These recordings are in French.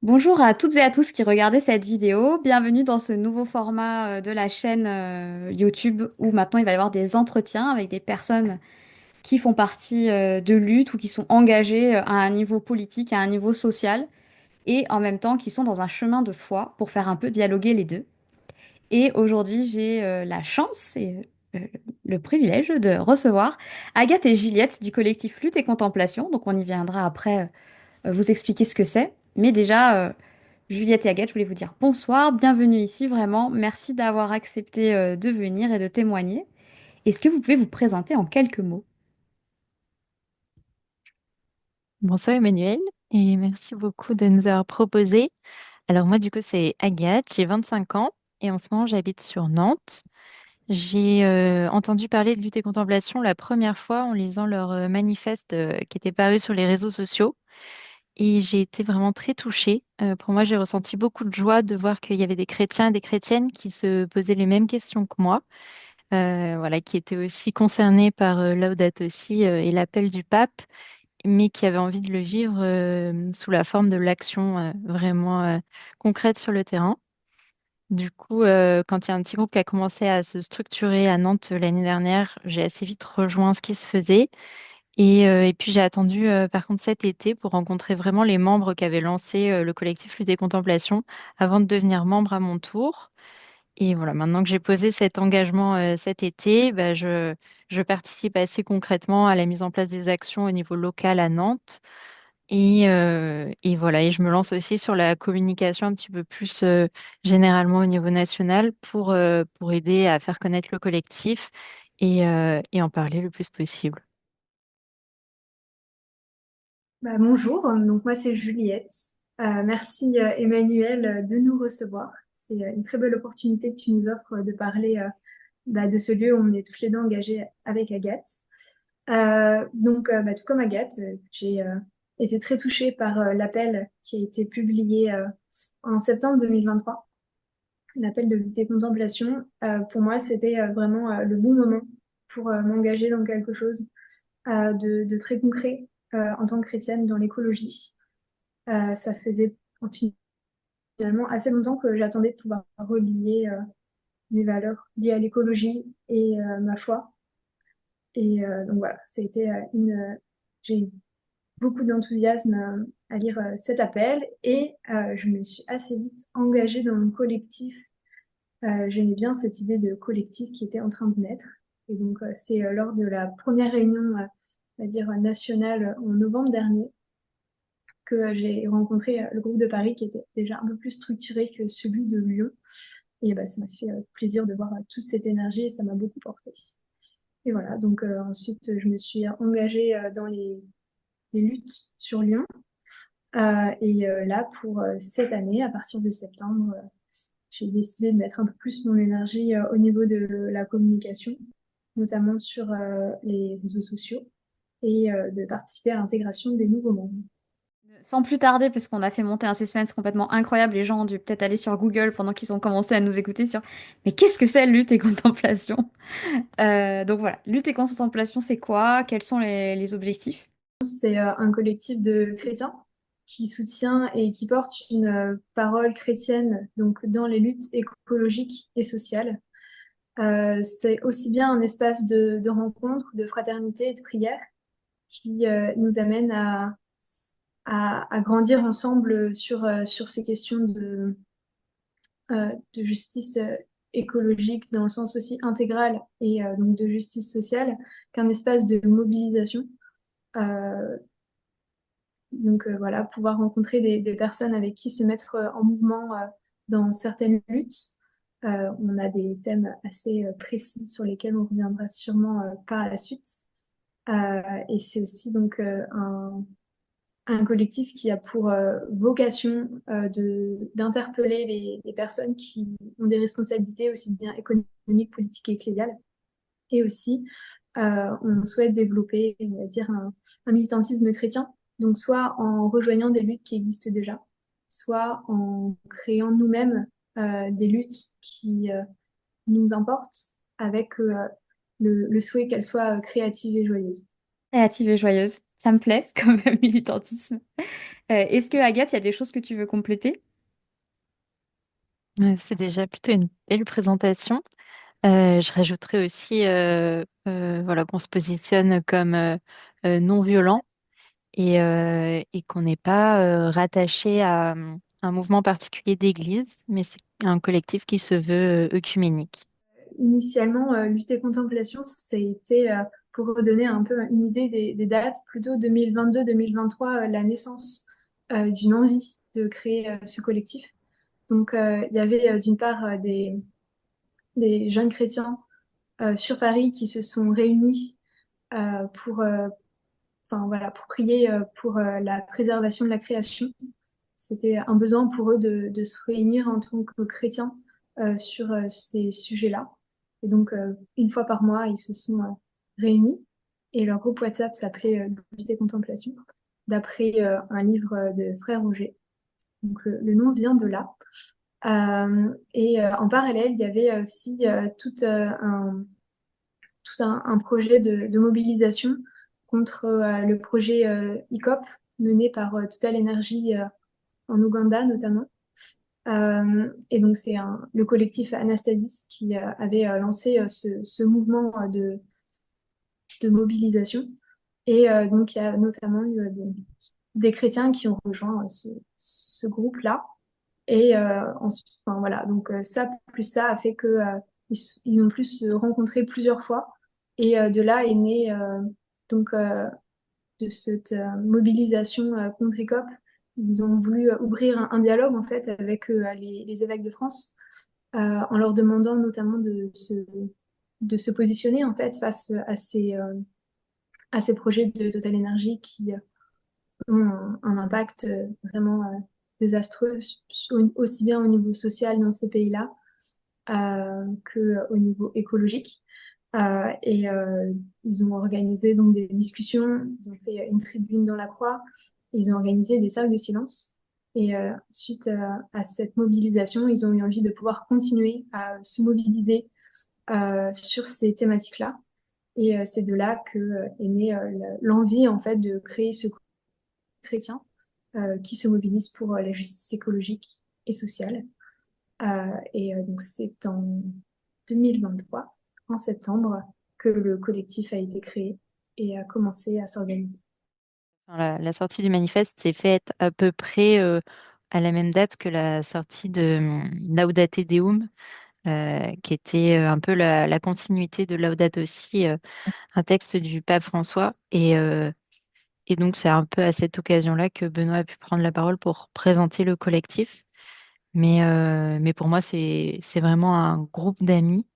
Bonjour à toutes et à tous qui regardaient cette vidéo. Bienvenue dans ce nouveau format de la chaîne YouTube où maintenant il va y avoir des entretiens avec des personnes qui font partie de lutte ou qui sont engagées à un niveau politique, à un niveau social et en même temps qui sont dans un chemin de foi pour faire un peu dialoguer les deux. Et aujourd'hui, j'ai la chance et euh, le privilège de recevoir Agathe et Juliette du collectif Lutte et Contemplation. Donc on y viendra après vous expliquer ce que c'est. Mais déjà, Juliette et Agathe, je voulais vous dire bonsoir, bienvenue ici, vraiment. Merci d'avoir accepté de venir et de témoigner. Est-ce que vous pouvez vous présenter en quelques mots? Bonsoir Emmanuel et merci beaucoup de nous avoir proposé. Alors moi du coup c'est Agathe, j'ai 25 ans et en ce moment j'habite sur Nantes. J'ai entendu parler de Lutte et Contemplation la première fois en lisant leur manifeste qui était paru sur les réseaux sociaux et j'ai été vraiment très touchée. Pour moi j'ai ressenti beaucoup de joie de voir qu'il y avait des chrétiens et des chrétiennes qui se posaient les mêmes questions que moi, voilà, qui étaient aussi concernés par Laudato Si et l'appel du pape mais qui avait envie de le vivre sous la forme de l'action vraiment concrète sur le terrain. Du coup, quand il y a un petit groupe qui a commencé à se structurer à Nantes l'année dernière, j'ai assez vite rejoint ce qui se faisait. Et puis j'ai attendu par contre cet été pour rencontrer vraiment les membres qui avaient lancé le collectif Lutte et Contemplation avant de devenir membre à mon tour. Et voilà, maintenant que j'ai posé cet engagement cet été, bah, je participe assez concrètement à la mise en place des actions au niveau local à Nantes. Et voilà, et je me lance aussi sur la communication un petit peu plus généralement au niveau national pour aider à faire connaître le collectif et en parler le plus possible. Bonjour, donc moi c'est Juliette. Merci Emmanuel de nous recevoir. C'est une très belle opportunité que tu nous offres de parler de ce lieu où on est tous les deux engagés avec Agathe. Tout comme Agathe, j'ai été très touchée par l'appel qui a été publié en septembre 2023, l'appel de lutte et contemplation. Pour moi, c'était vraiment le bon moment pour m'engager dans quelque chose de très concret en tant que chrétienne dans l'écologie. Ça faisait finalement assez longtemps que j'attendais de pouvoir relier mes valeurs liées à l'écologie et ma foi. Et donc voilà, ça a été j'ai eu beaucoup d'enthousiasme à lire cet appel et je me suis assez vite engagée dans le collectif. J'aimais bien cette idée de collectif qui était en train de naître. Et donc c'est lors de la première réunion, on va dire nationale en novembre dernier, que j'ai rencontré le groupe de Paris qui était déjà un peu plus structuré que celui de Lyon. Et bah, ça m'a fait plaisir de voir toute cette énergie et ça m'a beaucoup porté. Et voilà, donc ensuite je me suis engagée dans les luttes sur Lyon. Là, pour cette année, à partir de septembre, j'ai décidé de mettre un peu plus mon énergie au niveau de la communication, notamment sur les réseaux sociaux, et de participer à l'intégration des nouveaux membres. Sans plus tarder, parce qu'on a fait monter un suspense complètement incroyable, les gens ont dû peut-être aller sur Google pendant qu'ils ont commencé à nous écouter sur mais qu'est-ce que c'est lutte et contemplation? Donc voilà, lutte et contemplation, c'est quoi? Quels sont les objectifs? C'est un collectif de chrétiens qui soutient et qui porte une parole chrétienne donc dans les luttes écologiques et sociales. C'est aussi bien un espace de rencontre, de fraternité et de prière qui nous amène à grandir ensemble sur ces questions de justice écologique dans le sens aussi intégral et donc de justice sociale qu'un espace de mobilisation. Euh, voilà, pouvoir rencontrer des personnes avec qui se mettre en mouvement dans certaines luttes. On a des thèmes assez précis sur lesquels on reviendra sûrement par la suite. Et c'est aussi donc un collectif qui a pour vocation d'interpeller les personnes qui ont des responsabilités aussi bien économiques, politiques et ecclésiales. Et aussi, on souhaite développer, on va dire, un militantisme chrétien, donc soit en rejoignant des luttes qui existent déjà, soit en créant nous-mêmes des luttes qui nous importent avec le souhait qu'elles soient créatives et joyeuses. Créative et joyeuse, ça me plaît comme militantisme. Est-ce que Agathe, il y a des choses que tu veux compléter? C'est déjà plutôt une belle présentation. Je rajouterais aussi voilà, qu'on se positionne comme non violent et qu'on n'est pas rattaché à un mouvement particulier d'église, mais c'est un collectif qui se veut œcuménique. Initialement, Lutter Contemplation, ça a été, pour redonner un peu une idée des dates, plutôt 2022-2023, la naissance d'une envie de créer ce collectif. Donc, il y avait d'une part des jeunes chrétiens sur Paris qui se sont réunis pour, enfin, voilà, pour prier pour la préservation de la création. C'était un besoin pour eux de se réunir en tant que chrétiens sur ces sujets-là. Et donc, une fois par mois, ils se sont réunis. Et leur groupe WhatsApp s'appelait Lutte Contemplation, d'après un livre de Frère Roger. Donc, le nom vient de là. En parallèle, il y avait aussi tout un projet de mobilisation contre le projet ICOP mené par Total Energy en Ouganda notamment. Et donc c'est le collectif Anastasis qui avait lancé ce mouvement de mobilisation. Et donc il y a notamment eu des chrétiens qui ont rejoint ce groupe-là. Et ensuite, enfin, voilà, donc ça plus ça a fait que ils ont pu se rencontrer plusieurs fois. Et de là est né donc de cette mobilisation contre ECOP. Ils ont voulu ouvrir un dialogue en fait avec les évêques de France en leur demandant notamment de se positionner en fait face à ces projets de Total Energy qui ont un impact vraiment désastreux, aussi bien au niveau social dans ces pays-là qu'au niveau écologique. Ils ont organisé donc des discussions, ils ont fait une tribune dans la Croix, ils ont organisé des salles de silence. Et suite à cette mobilisation, ils ont eu envie de pouvoir continuer à se mobiliser sur ces thématiques-là. Et c'est de là que est née l'envie en fait de créer ce groupe chrétien qui se mobilise pour la justice écologique et sociale. Donc c'est en 2023, en septembre, que le collectif a été créé et a commencé à s'organiser. Enfin, la sortie du manifeste s'est faite à peu près à la même date que la sortie de Laudate Deum, qui était un peu la continuité de Laudato Si, un texte du pape François. Et donc, c'est un peu à cette occasion-là que Benoît a pu prendre la parole pour présenter le collectif. Mais pour moi, c'est vraiment un groupe d'amis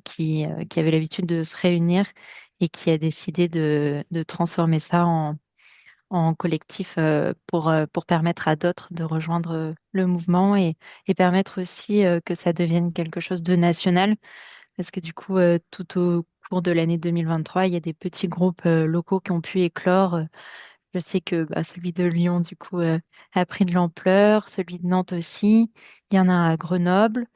qui avait l'habitude de se réunir et qui a décidé de transformer ça en collectif pour permettre à d'autres de rejoindre le mouvement et permettre aussi que ça devienne quelque chose de national. Parce que du coup, tout au cours de l'année 2023, il y a des petits groupes locaux qui ont pu éclore. Je sais que bah, celui de Lyon, du coup, a pris de l'ampleur, celui de Nantes aussi. Il y en a un à Grenoble.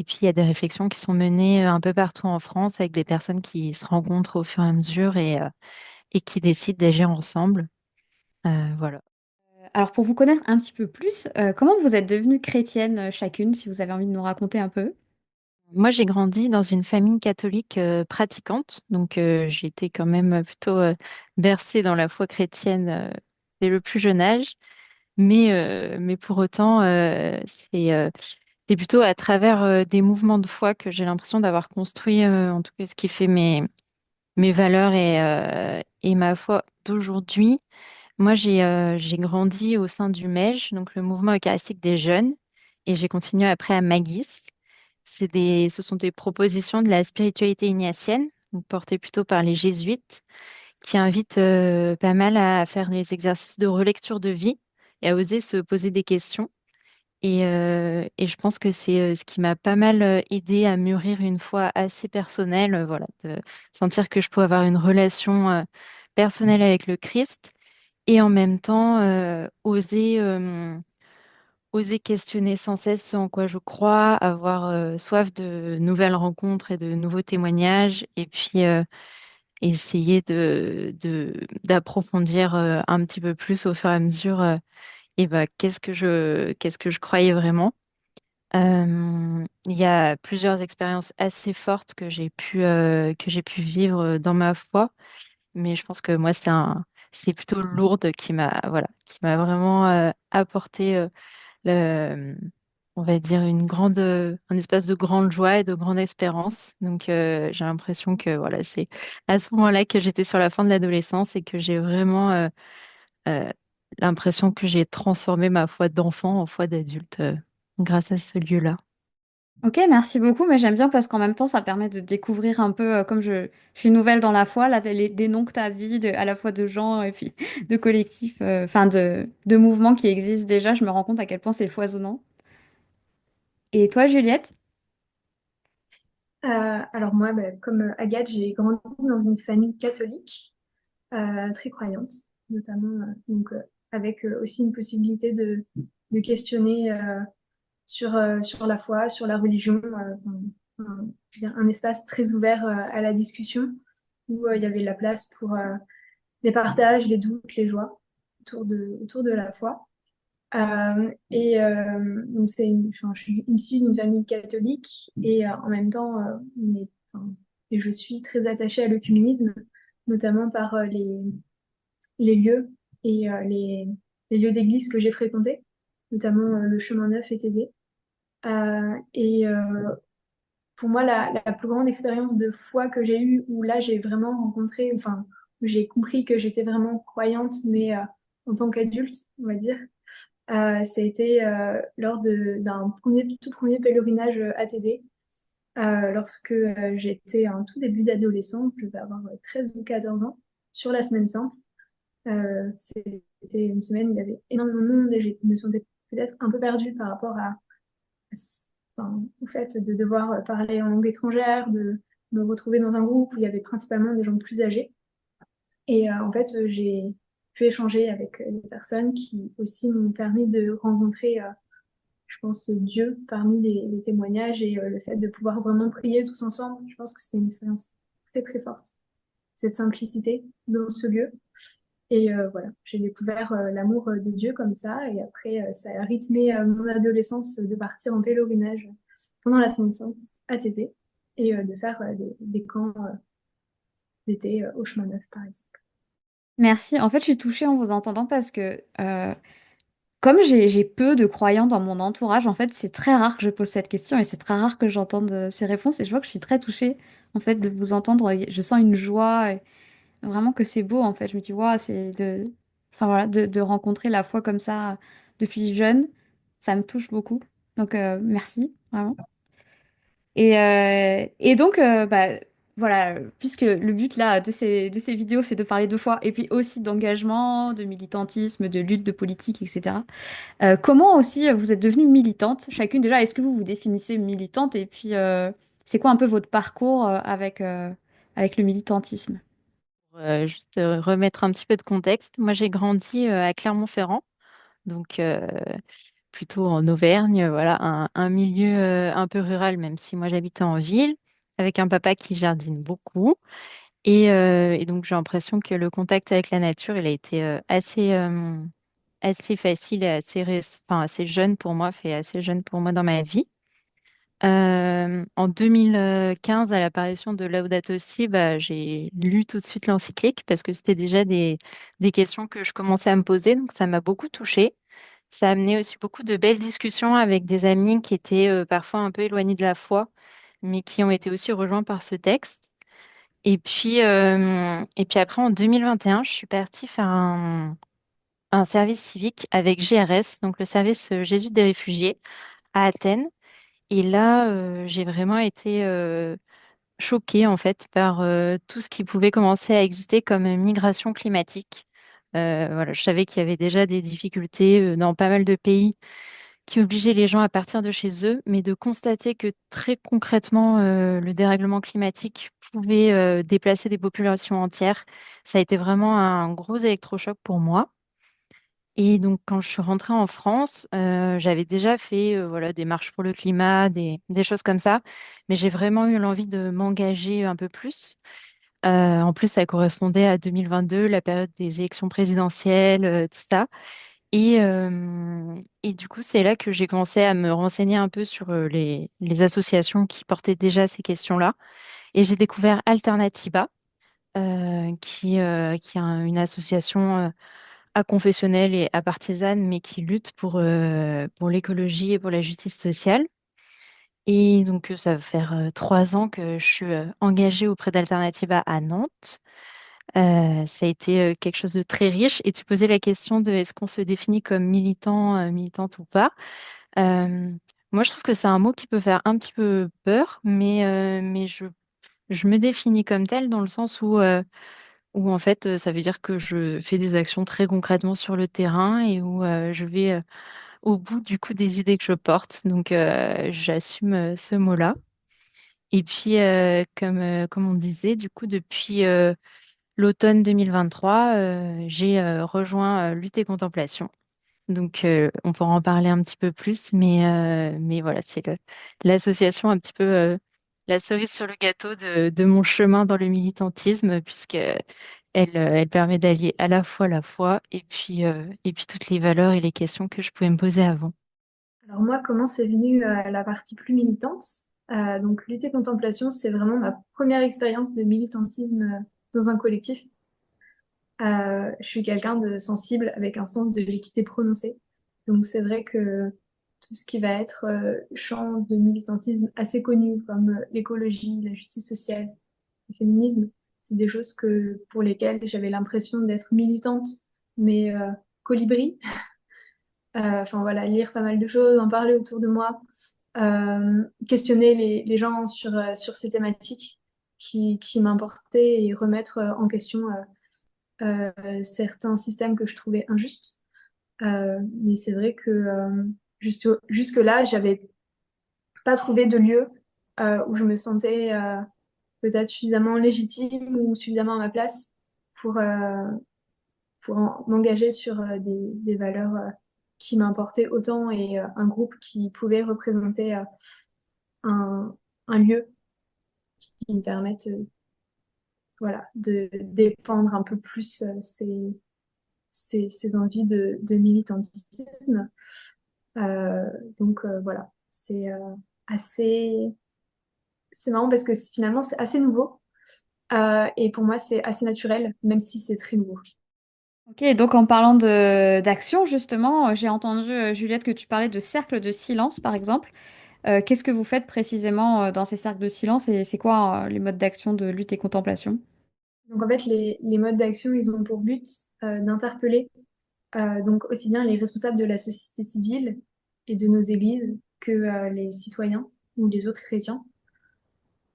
Et puis, il y a des réflexions qui sont menées un peu partout en France avec des personnes qui se rencontrent au fur et à mesure et qui décident d'agir ensemble. Voilà. Alors pour vous connaître un petit peu plus, comment vous êtes devenues chrétiennes chacune, si vous avez envie de nous raconter un peu? Moi, j'ai grandi dans une famille catholique pratiquante, donc j'ai été quand même plutôt bercée dans la foi chrétienne dès le plus jeune âge. Mais pour autant, c'est plutôt à travers des mouvements de foi que j'ai l'impression d'avoir construit, en tout cas, ce qui fait mes valeurs et ma foi d'aujourd'hui. Moi, j'ai grandi au sein du MEJ, donc le mouvement eucharistique des jeunes, et j'ai continué après à Magis. Ce sont des propositions de la spiritualité ignatienne, donc portées plutôt par les jésuites, qui invitent pas mal à faire des exercices de relecture de vie et à oser se poser des questions. Et je pense que c'est ce qui m'a pas mal aidé à mûrir une foi assez personnelle, voilà, de sentir que je peux avoir une relation personnelle avec le Christ et en même temps oser questionner sans cesse ce en quoi je crois, avoir soif de nouvelles rencontres et de nouveaux témoignages, et puis essayer d'approfondir un petit peu plus au fur et à mesure et bah, qu'est-ce que je croyais vraiment. Il y a plusieurs expériences assez fortes que j'ai pu vivre dans ma foi, mais je pense que moi c'est plutôt Lourdes qui m'a vraiment apporté le, on va dire un espace de grande joie et de grande espérance. Donc j'ai l'impression que voilà c'est à ce moment-là que j'étais sur la fin de l'adolescence et que j'ai vraiment euh, l'impression que j'ai transformé ma foi d'enfant en foi d'adulte grâce à ce lieu-là. Ok, merci beaucoup, mais j'aime bien parce qu'en même temps, ça permet de découvrir un peu, comme je suis nouvelle dans la foi, là, des noms que tu as dit, à la fois de gens et puis de collectifs, enfin de mouvements qui existent déjà, je me rends compte à quel point c'est foisonnant. Et toi, Juliette? Alors moi, bah, comme Agathe, j'ai grandi dans une famille catholique très croyante, notamment avec aussi une possibilité de questionner sur la foi, sur la religion, un espace très ouvert à la discussion où il y avait la place pour les partages, les doutes, les joies autour de la foi. Donc enfin, je suis issue d'une famille catholique et en même temps, enfin, et je suis très attachée à l'œcuménisme, notamment par les lieux et les lieux d'église que j'ai fréquentés, notamment le Chemin Neuf et Thésée. Et pour moi, la plus grande expérience de foi que j'ai eue, où là j'ai vraiment rencontré, enfin, où j'ai compris que j'étais vraiment croyante, mais en tant qu'adulte, on va dire, ça a été lors d'un tout premier pèlerinage à Thésée, lorsque j'étais en tout début d'adolescent, je devais avoir 13 ou 14 ans, sur la Semaine Sainte. C'était une semaine où il y avait énormément de monde et je me sentais peut-être un peu perdue par rapport enfin, au fait de devoir parler en langue étrangère, de me retrouver dans un groupe où il y avait principalement des gens plus âgés. Et en fait, j'ai pu échanger avec des personnes qui aussi m'ont permis de rencontrer je pense, Dieu parmi les témoignages et le fait de pouvoir vraiment prier tous ensemble. Je pense que c'était une expérience très très forte, cette simplicité dans ce lieu. Et voilà, j'ai découvert l'amour de Dieu comme ça. Et après, ça a rythmé mon adolescence de partir en pèlerinage pendant la Semaine Sainte à Thésée et de faire des camps d'été au Chemin Neuf, par exemple. Merci. En fait, je suis touchée en vous entendant parce que comme j'ai peu de croyants dans mon entourage, en fait, c'est très rare que je pose cette question et c'est très rare que j'entende ces réponses. Et je vois que je suis très touchée, en fait, de vous entendre. Je sens une joie, et vraiment que c'est beau, en fait. Je me dis, waouh, enfin voilà, de rencontrer la foi comme ça depuis jeune, ça me touche beaucoup. Donc, merci, vraiment. Et donc, bah, voilà, puisque le but là de ces vidéos, c'est de parler de foi et puis aussi d'engagement, de militantisme, de lutte, de politique, etc. Comment aussi vous êtes devenue militante? Chacune déjà, est-ce que vous vous définissez militante? Et puis, c'est quoi un peu votre parcours avec le militantisme? Pour, juste remettre un petit peu de contexte, moi j'ai grandi à Clermont-Ferrand, donc plutôt en Auvergne, voilà, un milieu un peu rural, même si moi j'habitais en ville, avec un papa qui jardine beaucoup. Et donc j'ai l'impression que le contact avec la nature, il a été assez facile et enfin, assez jeune pour moi, fait assez jeune pour moi dans ma vie. En 2015, à l'apparition de Laudato Si, bah, j'ai lu tout de suite l'encyclique parce que c'était déjà des questions que je commençais à me poser, donc ça m'a beaucoup touchée. Ça a amené aussi beaucoup de belles discussions avec des amis qui étaient parfois un peu éloignés de la foi, mais qui ont été aussi rejoints par ce texte. Et puis après, en 2021, je suis partie faire un service civique avec GRS, donc le service Jésus des réfugiés à Athènes. Et là, j'ai vraiment été choquée en fait par tout ce qui pouvait commencer à exister comme migration climatique. Voilà, je savais qu'il y avait déjà des difficultés dans pas mal de pays qui obligeaient les gens à partir de chez eux, mais de constater que très concrètement, le dérèglement climatique pouvait déplacer des populations entières, ça a été vraiment un gros électrochoc pour moi. Et donc, quand je suis rentrée en France, j'avais déjà fait voilà, des marches pour le climat, des choses comme ça, mais j'ai vraiment eu l'envie de m'engager un peu plus. En plus, ça correspondait à 2022, la période des élections présidentielles, tout ça. Et du coup, c'est là que j'ai commencé à me renseigner un peu sur les associations qui portaient déjà ces questions-là. Et j'ai découvert Alternativa, qui est une association aconfessionnelle et apartisane, mais qui lutte pour l'écologie et pour la justice sociale. Et donc, ça va faire 3 ans que je suis engagée auprès d'Alternativa à Nantes. Ça a été quelque chose de très riche. Et tu posais la question de est-ce qu'on se définit comme militant, militante ou pas. Euh, Moi, je trouve que c'est un mot qui peut faire un petit peu peur, mais je me définis comme telle dans le sens où en fait, ça veut dire que je fais des actions très concrètement sur le terrain et où je vais au bout du coup des idées que je porte. Donc, j'assume ce mot-là. Et puis, comme on disait, du coup, depuis l'automne 2023, j'ai rejoint Lutte et Contemplation. Donc, on pourra en parler un petit peu plus, mais voilà, c'est l'association un petit peu la cerise sur le gâteau de mon chemin dans le militantisme, puisque elle permet d'allier à la fois la foi et puis toutes les valeurs et les questions que je pouvais me poser avant. Alors moi, comment c'est venu la partie plus militante? Donc lutter contemplation, c'est vraiment ma première expérience de militantisme dans un collectif. Je suis quelqu'un de sensible avec un sens de l'équité prononcé. Donc c'est vrai que tout ce qui va être champ de militantisme assez connu comme l'écologie, la justice sociale, le féminisme, c'est des choses pour lesquelles j'avais l'impression d'être militante, mais colibri. Enfin voilà, lire pas mal de choses, en parler autour de moi, questionner les gens sur ces thématiques qui m'importaient et remettre en question certains systèmes que je trouvais injustes. Mais c'est vrai que jusque-là, j'avais pas trouvé de lieu où je me sentais peut-être suffisamment légitime ou suffisamment à ma place pour, euh, m'engager sur des valeurs qui m'importaient autant et un groupe qui pouvait représenter un, un lieu qui me permette voilà, de défendre un peu plus ces envies de militantisme. Donc voilà, assez, c'est marrant parce que finalement c'est assez nouveau et pour moi c'est assez naturel, même si c'est très nouveau. Ok, donc en parlant d'action, justement, j'ai entendu, Juliette, que tu parlais de cercles de silence, par exemple. Qu'est-ce que vous faites précisément dans ces cercles de silence et c'est quoi les modes d'action de lutte et contemplation? Donc en fait les modes d'action ils ont pour but d'interpeller donc aussi bien les responsables de la société civile et de nos églises que les citoyens ou les autres chrétiens.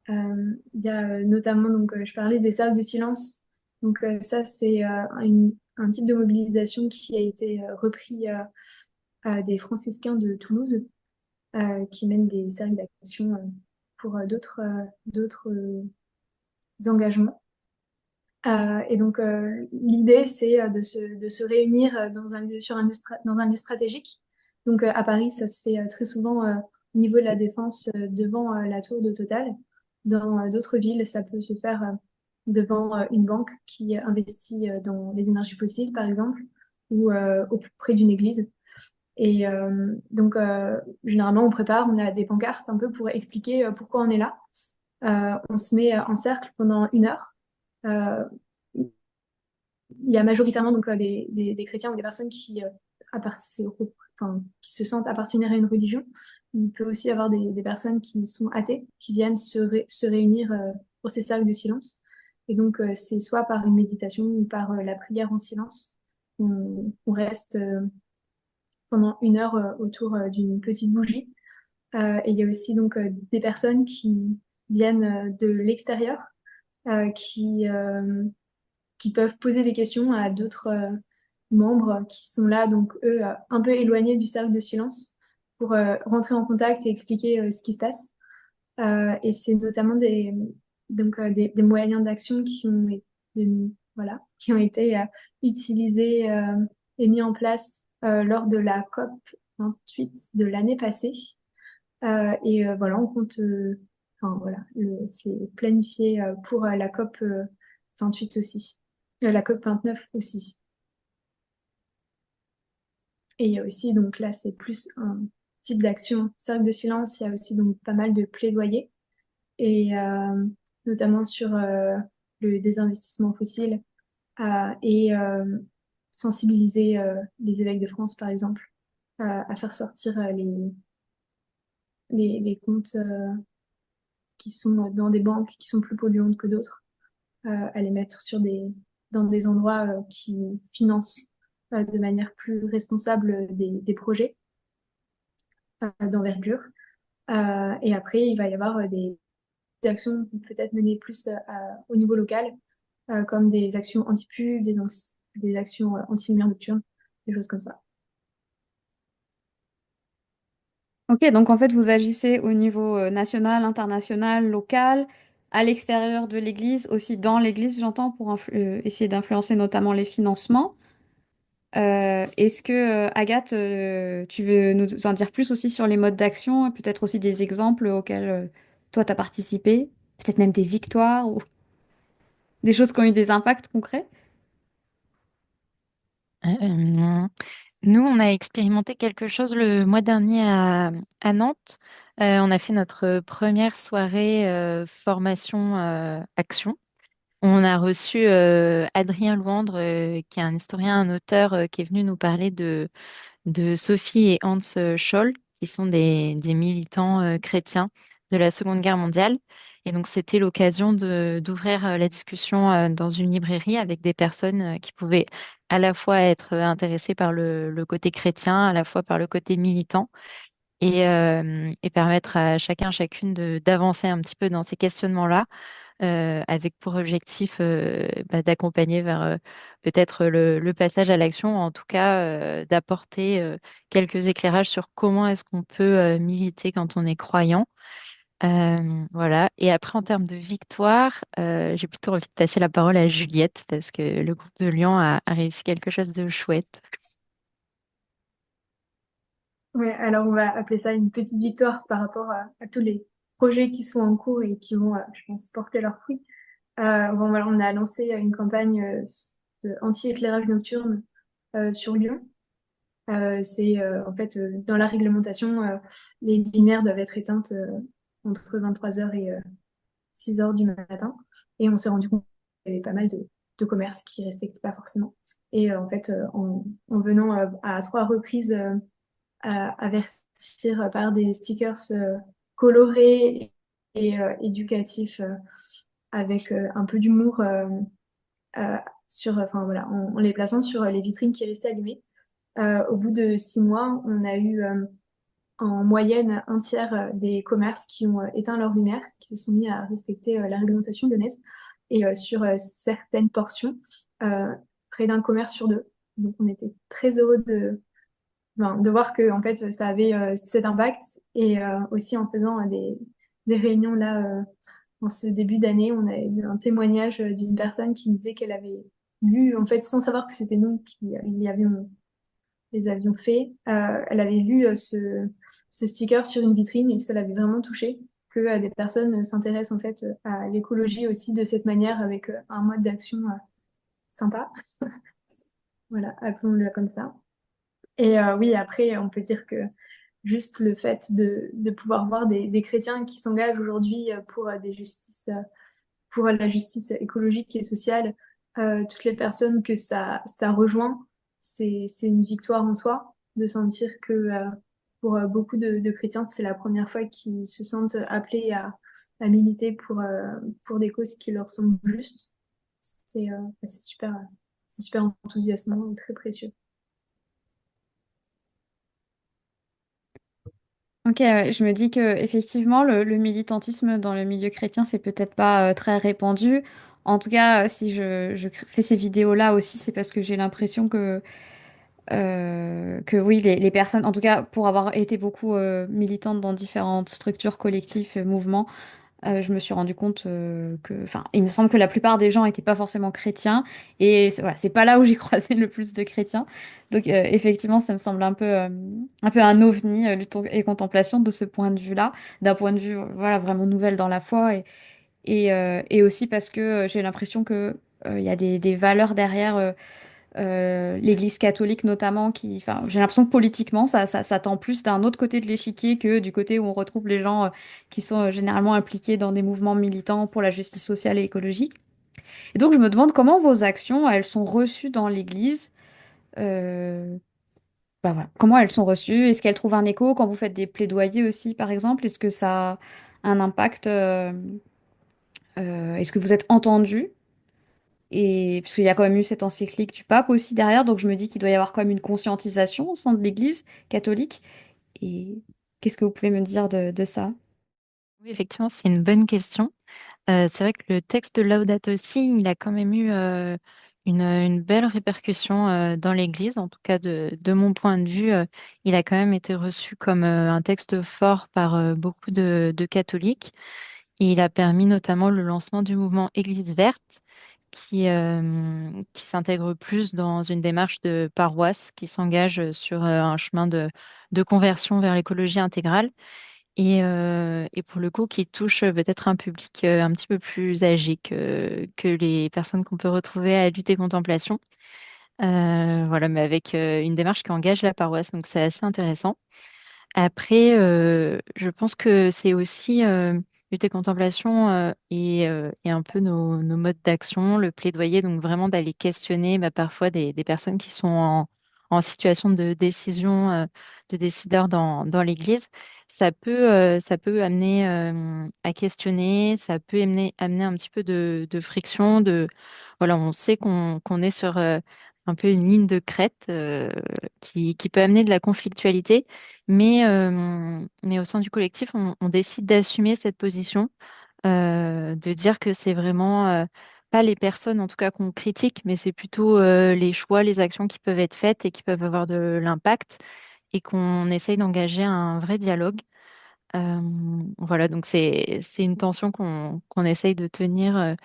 Il y a notamment, donc, je parlais des cercles de silence. Donc, ça, c'est un type de mobilisation qui a été repris des franciscains de Toulouse, qui mènent des cercles d'action pour d'autres engagements. Et donc, l'idée, c'est de se réunir dans un lieu, dans un lieu stratégique. Donc, à Paris, ça se fait très souvent au niveau de la Défense, devant la tour de Total. Dans d'autres villes, ça peut se faire devant une banque qui investit dans les énergies fossiles, par exemple, ou au plus près d'une église. Et donc, généralement, on prépare, on a des pancartes un peu pour expliquer pourquoi on est là. On se met en cercle pendant 1 heure. Euh, il y a majoritairement donc des chrétiens ou des personnes enfin, qui se sentent appartenir à une religion. Il peut aussi y avoir des personnes qui sont athées, qui viennent se réunir pour ces cercles de silence. Et donc, c'est soit par une méditation ou par la prière en silence. On reste pendant 1 heure autour d'une petite bougie. Et il y a aussi donc des personnes qui viennent de l'extérieur, qui peuvent poser des questions à d'autres membres qui sont là, donc eux, un peu éloignés du cercle de silence, pour rentrer en contact et expliquer ce qui se passe. Et c'est notamment des moyens d'action qui ont été utilisés et mis en place lors de la COP 28 de l'année passée. Et voilà, on compte, enfin voilà, c'est planifié pour la COP 28 aussi, la COP 29 aussi. Et il y a aussi, donc là, c'est plus un type d'action, cercle de silence, il y a aussi donc pas mal de plaidoyers, et notamment sur le désinvestissement fossile et sensibiliser les évêques de France, par exemple, à faire sortir les comptes qui sont dans des banques qui sont plus polluantes que d'autres, à les mettre dans des endroits qui financent de manière plus responsable des projets d'envergure. Et après, il va y avoir des actions peut-être menées plus au niveau local, comme des actions anti-pub, des actions anti-lumière nocturne, des choses comme ça. Ok, donc en fait, vous agissez au niveau national, international, local, à l'extérieur de l'Église, aussi dans l'Église, j'entends, pour essayer d'influencer notamment les financements. Est-ce que, Agathe, tu veux nous en dire plus aussi sur les modes d'action et peut-être aussi des exemples auxquels toi, tu as participé? Peut-être même des victoires ou des choses qui ont eu des impacts concrets? Euh, Nous, on a expérimenté quelque chose le mois dernier à Nantes. On a fait notre première soirée formation action. On a reçu Adrien Louandre, qui est un historien, un auteur, qui est venu nous parler de Sophie et Hans Scholl, qui sont des militants chrétiens de la Seconde Guerre mondiale. Et donc, c'était l'occasion d'ouvrir la discussion dans une librairie avec des personnes qui pouvaient à la fois être intéressées par le côté chrétien, à la fois par le côté militant, et permettre à chacun, chacune d'avancer un petit peu dans ces questionnements-là avec pour objectif d'accompagner vers peut-être le passage à l'action, en tout cas d'apporter quelques éclairages sur comment est-ce qu'on peut militer quand on est croyant. Voilà. Et après, en termes de victoire, j'ai plutôt envie de passer la parole à Juliette parce que le groupe de Lyon a réussi quelque chose de chouette. Ouais, alors on va appeler ça une petite victoire par rapport à tous les projets qui sont en cours et qui vont, je pense, porter leurs fruits. Bon, voilà, on a lancé une campagne de anti-éclairage nocturne sur Lyon. C'est en fait dans la réglementation, les lumières doivent être éteintes entre 23 heures et 6 heures du matin. Et on s'est rendu compte qu'il y avait pas mal de commerces qui respectaient pas forcément. Et en fait, en venant à 3 reprises avertir par des stickers colorés et éducatifs avec un peu d'humour euh, enfin voilà, en les plaçant sur les vitrines qui restaient allumées. Au bout de 6 mois, on a eu en moyenne un tiers des commerces qui ont éteint leur lumière, qui se sont mis à respecter la réglementation lyonnaise. Et sur certaines portions, euh, près d'un commerce sur deux. Donc on était très heureux de voir que en fait ça avait cet impact. Et aussi en faisant des réunions là en ce début d'année, on a eu un témoignage d'une personne qui disait qu'elle avait vu, en fait, sans savoir que c'était nous qui les avions fait, elle avait vu ce sticker sur une vitrine et que ça l'avait vraiment touchée, que des personnes s'intéressent en fait à l'écologie aussi de cette manière avec un mode d'action sympa. Voilà, appelons-le comme ça. Et oui, après, on peut dire que juste le fait de pouvoir voir des chrétiens qui s'engagent aujourd'hui pour des justices, pour la justice écologique et sociale, toutes les personnes que ça rejoint, c'est une victoire en soi de sentir que pour beaucoup de chrétiens, c'est la première fois qu'ils se sentent appelés à militer pour des causes qui leur sont justes. C'est super enthousiasmant et très précieux. Ok, ouais, je me dis que effectivement le militantisme dans le milieu chrétien c'est peut-être pas très répandu. En tout cas, si fais ces vidéos-là aussi, c'est parce que j'ai l'impression que oui, les personnes, en tout cas pour avoir été beaucoup militante dans différentes structures collectives, mouvements, je me suis rendu compte enfin, il me semble que la plupart des gens n'étaient pas forcément chrétiens et voilà, c'est pas là où j'ai croisé le plus de chrétiens. Donc effectivement, ça me semble un peu un ovni, lutte et contemplation de ce point de vue-là, d'un point de vue voilà vraiment nouvelle dans la foi et aussi parce que j'ai l'impression que il y a des valeurs derrière l'Église catholique notamment qui, enfin, j'ai l'impression que politiquement, ça tend plus d'un autre côté de l'échiquier que du côté où on retrouve les gens qui sont généralement impliqués dans des mouvements militants pour la justice sociale et écologique. Et donc, je me demande comment vos actions, elles sont reçues dans l'Église. euh, Bah voilà. Comment elles sont reçues? Est-ce qu'elles trouvent un écho quand vous faites des plaidoyers aussi, par exemple? Est-ce que ça a un impact? Est-ce que vous êtes entendu? Et parce qu'il y a quand même eu cette encyclique du pape aussi derrière, donc je me dis qu'il doit y avoir quand même une conscientisation au sein de l'Église catholique. Et qu'est-ce que vous pouvez me dire de ça? Oui, effectivement, c'est une bonne question. C'est vrai que le texte de Laudato Si, il a quand même eu une belle répercussion dans l'Église. En tout cas, de mon point de vue, il a quand même été reçu comme un texte fort par beaucoup de catholiques. Et il a permis notamment le lancement du mouvement Église verte, qui s'intègre plus dans une démarche de paroisse, qui s'engage sur un chemin de conversion vers l'écologie intégrale et pour le coup qui touche peut-être un public un petit peu plus âgé que les personnes qu'on peut retrouver à Lutte et Contemplation. Voilà, mais avec une démarche qui engage la paroisse, donc c'est assez intéressant. Après, je pense que c'est aussi lutte et contemplation et un peu nos modes d'action, le plaidoyer, donc vraiment d'aller questionner bah, parfois des personnes qui sont en situation de décision, de décideurs dans l'Église. Ça peut amener à questionner, ça peut amener un petit peu de friction, voilà, on sait qu'on est sur un peu une ligne de crête qui peut amener de la conflictualité. Mais au sein du collectif, on décide d'assumer cette position, de dire que c'est vraiment pas les personnes, en tout cas, qu'on critique, mais c'est plutôt les choix, les actions qui peuvent être faites et qui peuvent avoir de l'impact, et qu'on essaye d'engager un vrai dialogue. Euh, voilà, donc c'est une tension qu'on essaye de tenir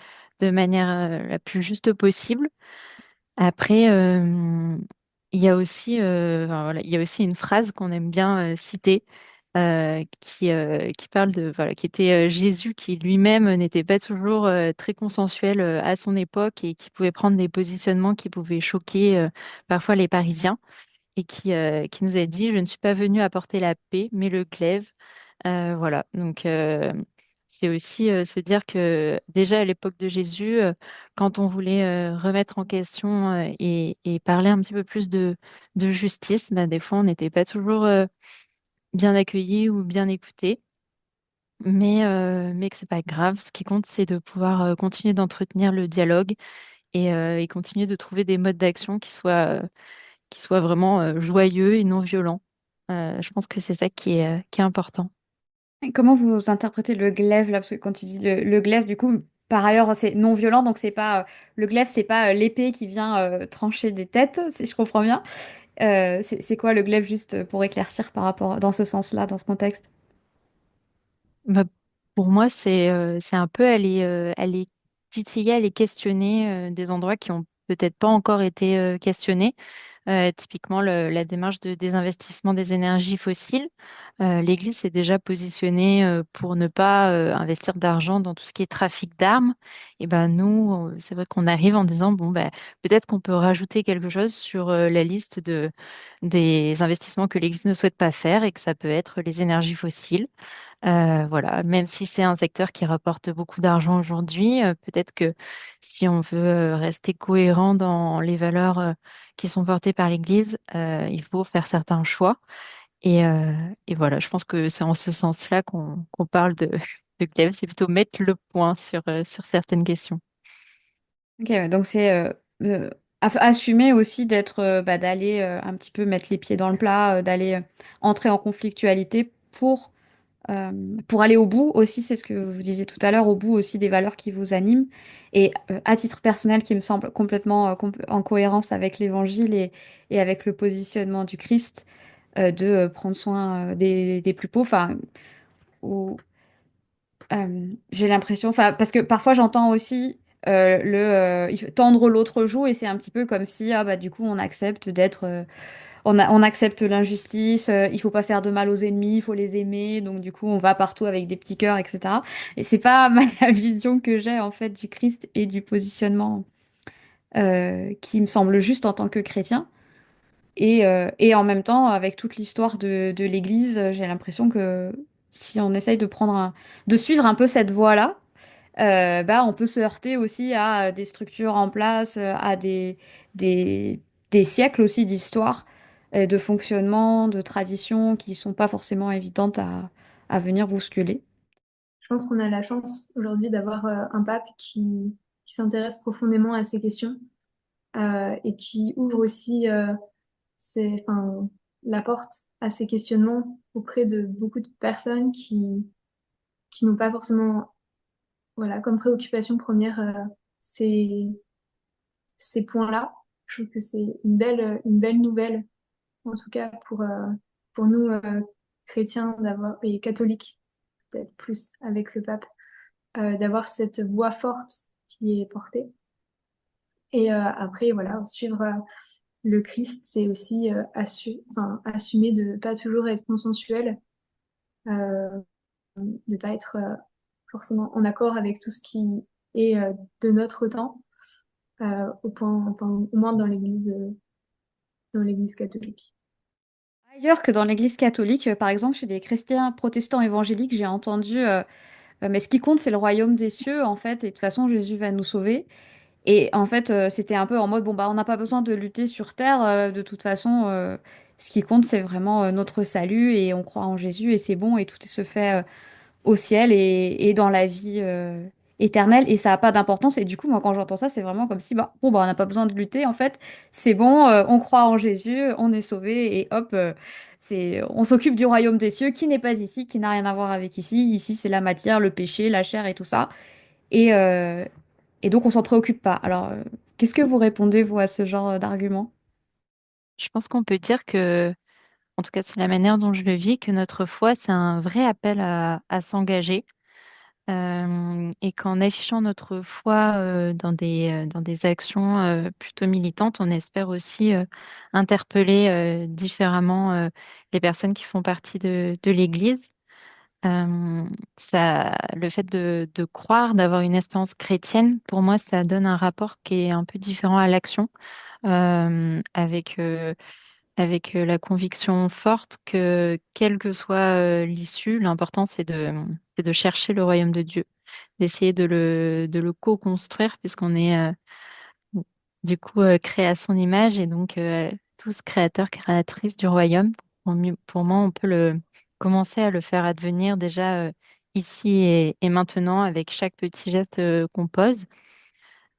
de manière la plus juste possible. Après, il y a aussi, enfin, voilà, il y a aussi une phrase qu'on aime bien citer, qui parle de, voilà, qui était Jésus, qui lui-même n'était pas toujours très consensuel à son époque et qui pouvait prendre des positionnements qui pouvaient choquer parfois les Parisiens, et qui nous a dit, je ne suis pas venu apporter la paix, mais le glaive. Voilà, donc c'est aussi se dire que déjà à l'époque de Jésus, quand on voulait remettre en question et parler un petit peu plus de justice, bah, des fois on n'était pas toujours bien accueillis ou bien écoutés, mais que c'est pas grave. Ce qui compte, c'est de pouvoir continuer d'entretenir le dialogue et continuer de trouver des modes d'action qui soient vraiment joyeux et non violents. Je pense que c'est ça qui est important. Et comment vous interprétez le glaive là? Parce que quand tu dis le glaive, du coup, par ailleurs, c'est non violent, donc c'est pas le glaive, c'est pas l'épée qui vient trancher des têtes, si je comprends bien. C'est quoi le glaive juste pour éclaircir par rapport dans ce sens-là, dans ce contexte? Bah, pour moi, c'est un peu aller titiller, aller questionner des endroits qui ont peut-être pas encore été questionnés. Typiquement, la démarche de désinvestissement des énergies fossiles. L'Église s'est déjà positionnée pour ne pas investir d'argent dans tout ce qui est trafic d'armes. Et ben nous, c'est vrai qu'on arrive en disant, bon, ben, peut-être qu'on peut rajouter quelque chose sur la liste des investissements que l'Église ne souhaite pas faire, et que ça peut être les énergies fossiles. Voilà, même si c'est un secteur qui rapporte beaucoup d'argent aujourd'hui, peut-être que si on veut rester cohérent dans les valeurs qui sont portées par l'Église, il faut faire certains choix. Et voilà, je pense que c'est en ce sens-là qu'on parle de Clèves, c'est plutôt mettre le point sur certaines questions. Ok, ouais, donc c'est assumer aussi d'être, bah, d'aller un petit peu mettre les pieds dans le plat, d'aller entrer en conflictualité euh, pour aller au bout aussi, c'est ce que vous disiez tout à l'heure, au bout aussi des valeurs qui vous animent. Et à titre personnel, qui me semble complètement en cohérence avec l'Évangile et avec le positionnement du Christ, de prendre soin des plus pauvres. Enfin, j'ai l'impression, enfin, parce que parfois j'entends aussi il faut tendre l'autre joue et c'est un petit peu comme si, ah bah du coup on accepte d'être, on accepte l'injustice, il faut pas faire de mal aux ennemis, il faut les aimer, donc du coup on va partout avec des petits cœurs, etc. Et c'est pas la vision que j'ai en fait du Christ et du positionnement. qui me semble juste en tant que chrétien. Et en même temps, avec toute l'histoire de l'Église, j'ai l'impression que si on essaye de suivre un peu cette voie-là, bah, on peut se heurter aussi à des structures en place, à des, des siècles aussi d'histoire, de fonctionnement, de traditions qui sont pas forcément évidentes à venir bousculer. Je pense qu'on a la chance aujourd'hui d'avoir un pape qui s'intéresse profondément à ces questions et qui ouvre aussi enfin, la porte à ces questionnements auprès de beaucoup de personnes qui n'ont pas forcément voilà, comme préoccupation première ces, ces points-là. Je trouve que c'est une belle nouvelle, en tout cas pour nous chrétiens d'avoir, et catholiques, peut-être plus avec le pape, d'avoir cette voix forte qui est portée. Et après, voilà, suivre le Christ, c'est aussi enfin, assumer de pas toujours être consensuel, euh, de pas être forcément en accord avec tout ce qui est de notre temps, au point, enfin, au moins dans l'Église catholique. Ailleurs que dans l'Église catholique, par exemple, chez des chrétiens protestants évangéliques, j'ai entendu, mais ce qui compte, c'est le royaume des cieux, en fait, et de toute façon, Jésus va nous sauver. Et en fait, c'était un peu en mode, bon, bah, on n'a pas besoin de lutter sur terre, de toute façon, ce qui compte, c'est vraiment notre salut, et on croit en Jésus, et c'est bon, et tout se fait au ciel et dans la vie éternelle, et ça n'a pas d'importance. Et du coup, moi, quand j'entends ça, c'est vraiment comme si, bah, bon, bah, on n'a pas besoin de lutter, en fait, c'est bon, on croit en Jésus, on est sauvé, et hop, on s'occupe du royaume des cieux, qui n'est pas ici, qui n'a rien à voir avec ici. Ici, c'est la matière, le péché, la chair et tout ça. Et, euh, et donc, on s'en préoccupe pas. Alors, qu'est-ce que vous répondez, vous, à ce genre d'argument? Je pense qu'on peut dire que, en tout cas, c'est la manière dont je le vis, que notre foi, c'est un vrai appel à s'engager. Et qu'en affichant notre foi dans des actions plutôt militantes, on espère aussi interpeller différemment les personnes qui font partie de l'Église. Le fait de croire, d'avoir une espérance chrétienne, pour moi, ça donne un rapport qui est un peu différent à l'action, avec la conviction forte que, quelle que soit l'issue, l'important, c'est de chercher le royaume de Dieu, d'essayer de le co-construire, puisqu'on est du coup créé à son image et donc tous créateurs, créatrices du royaume. Pour moi, on peut commencer à le faire advenir déjà ici et maintenant avec chaque petit geste qu'on pose.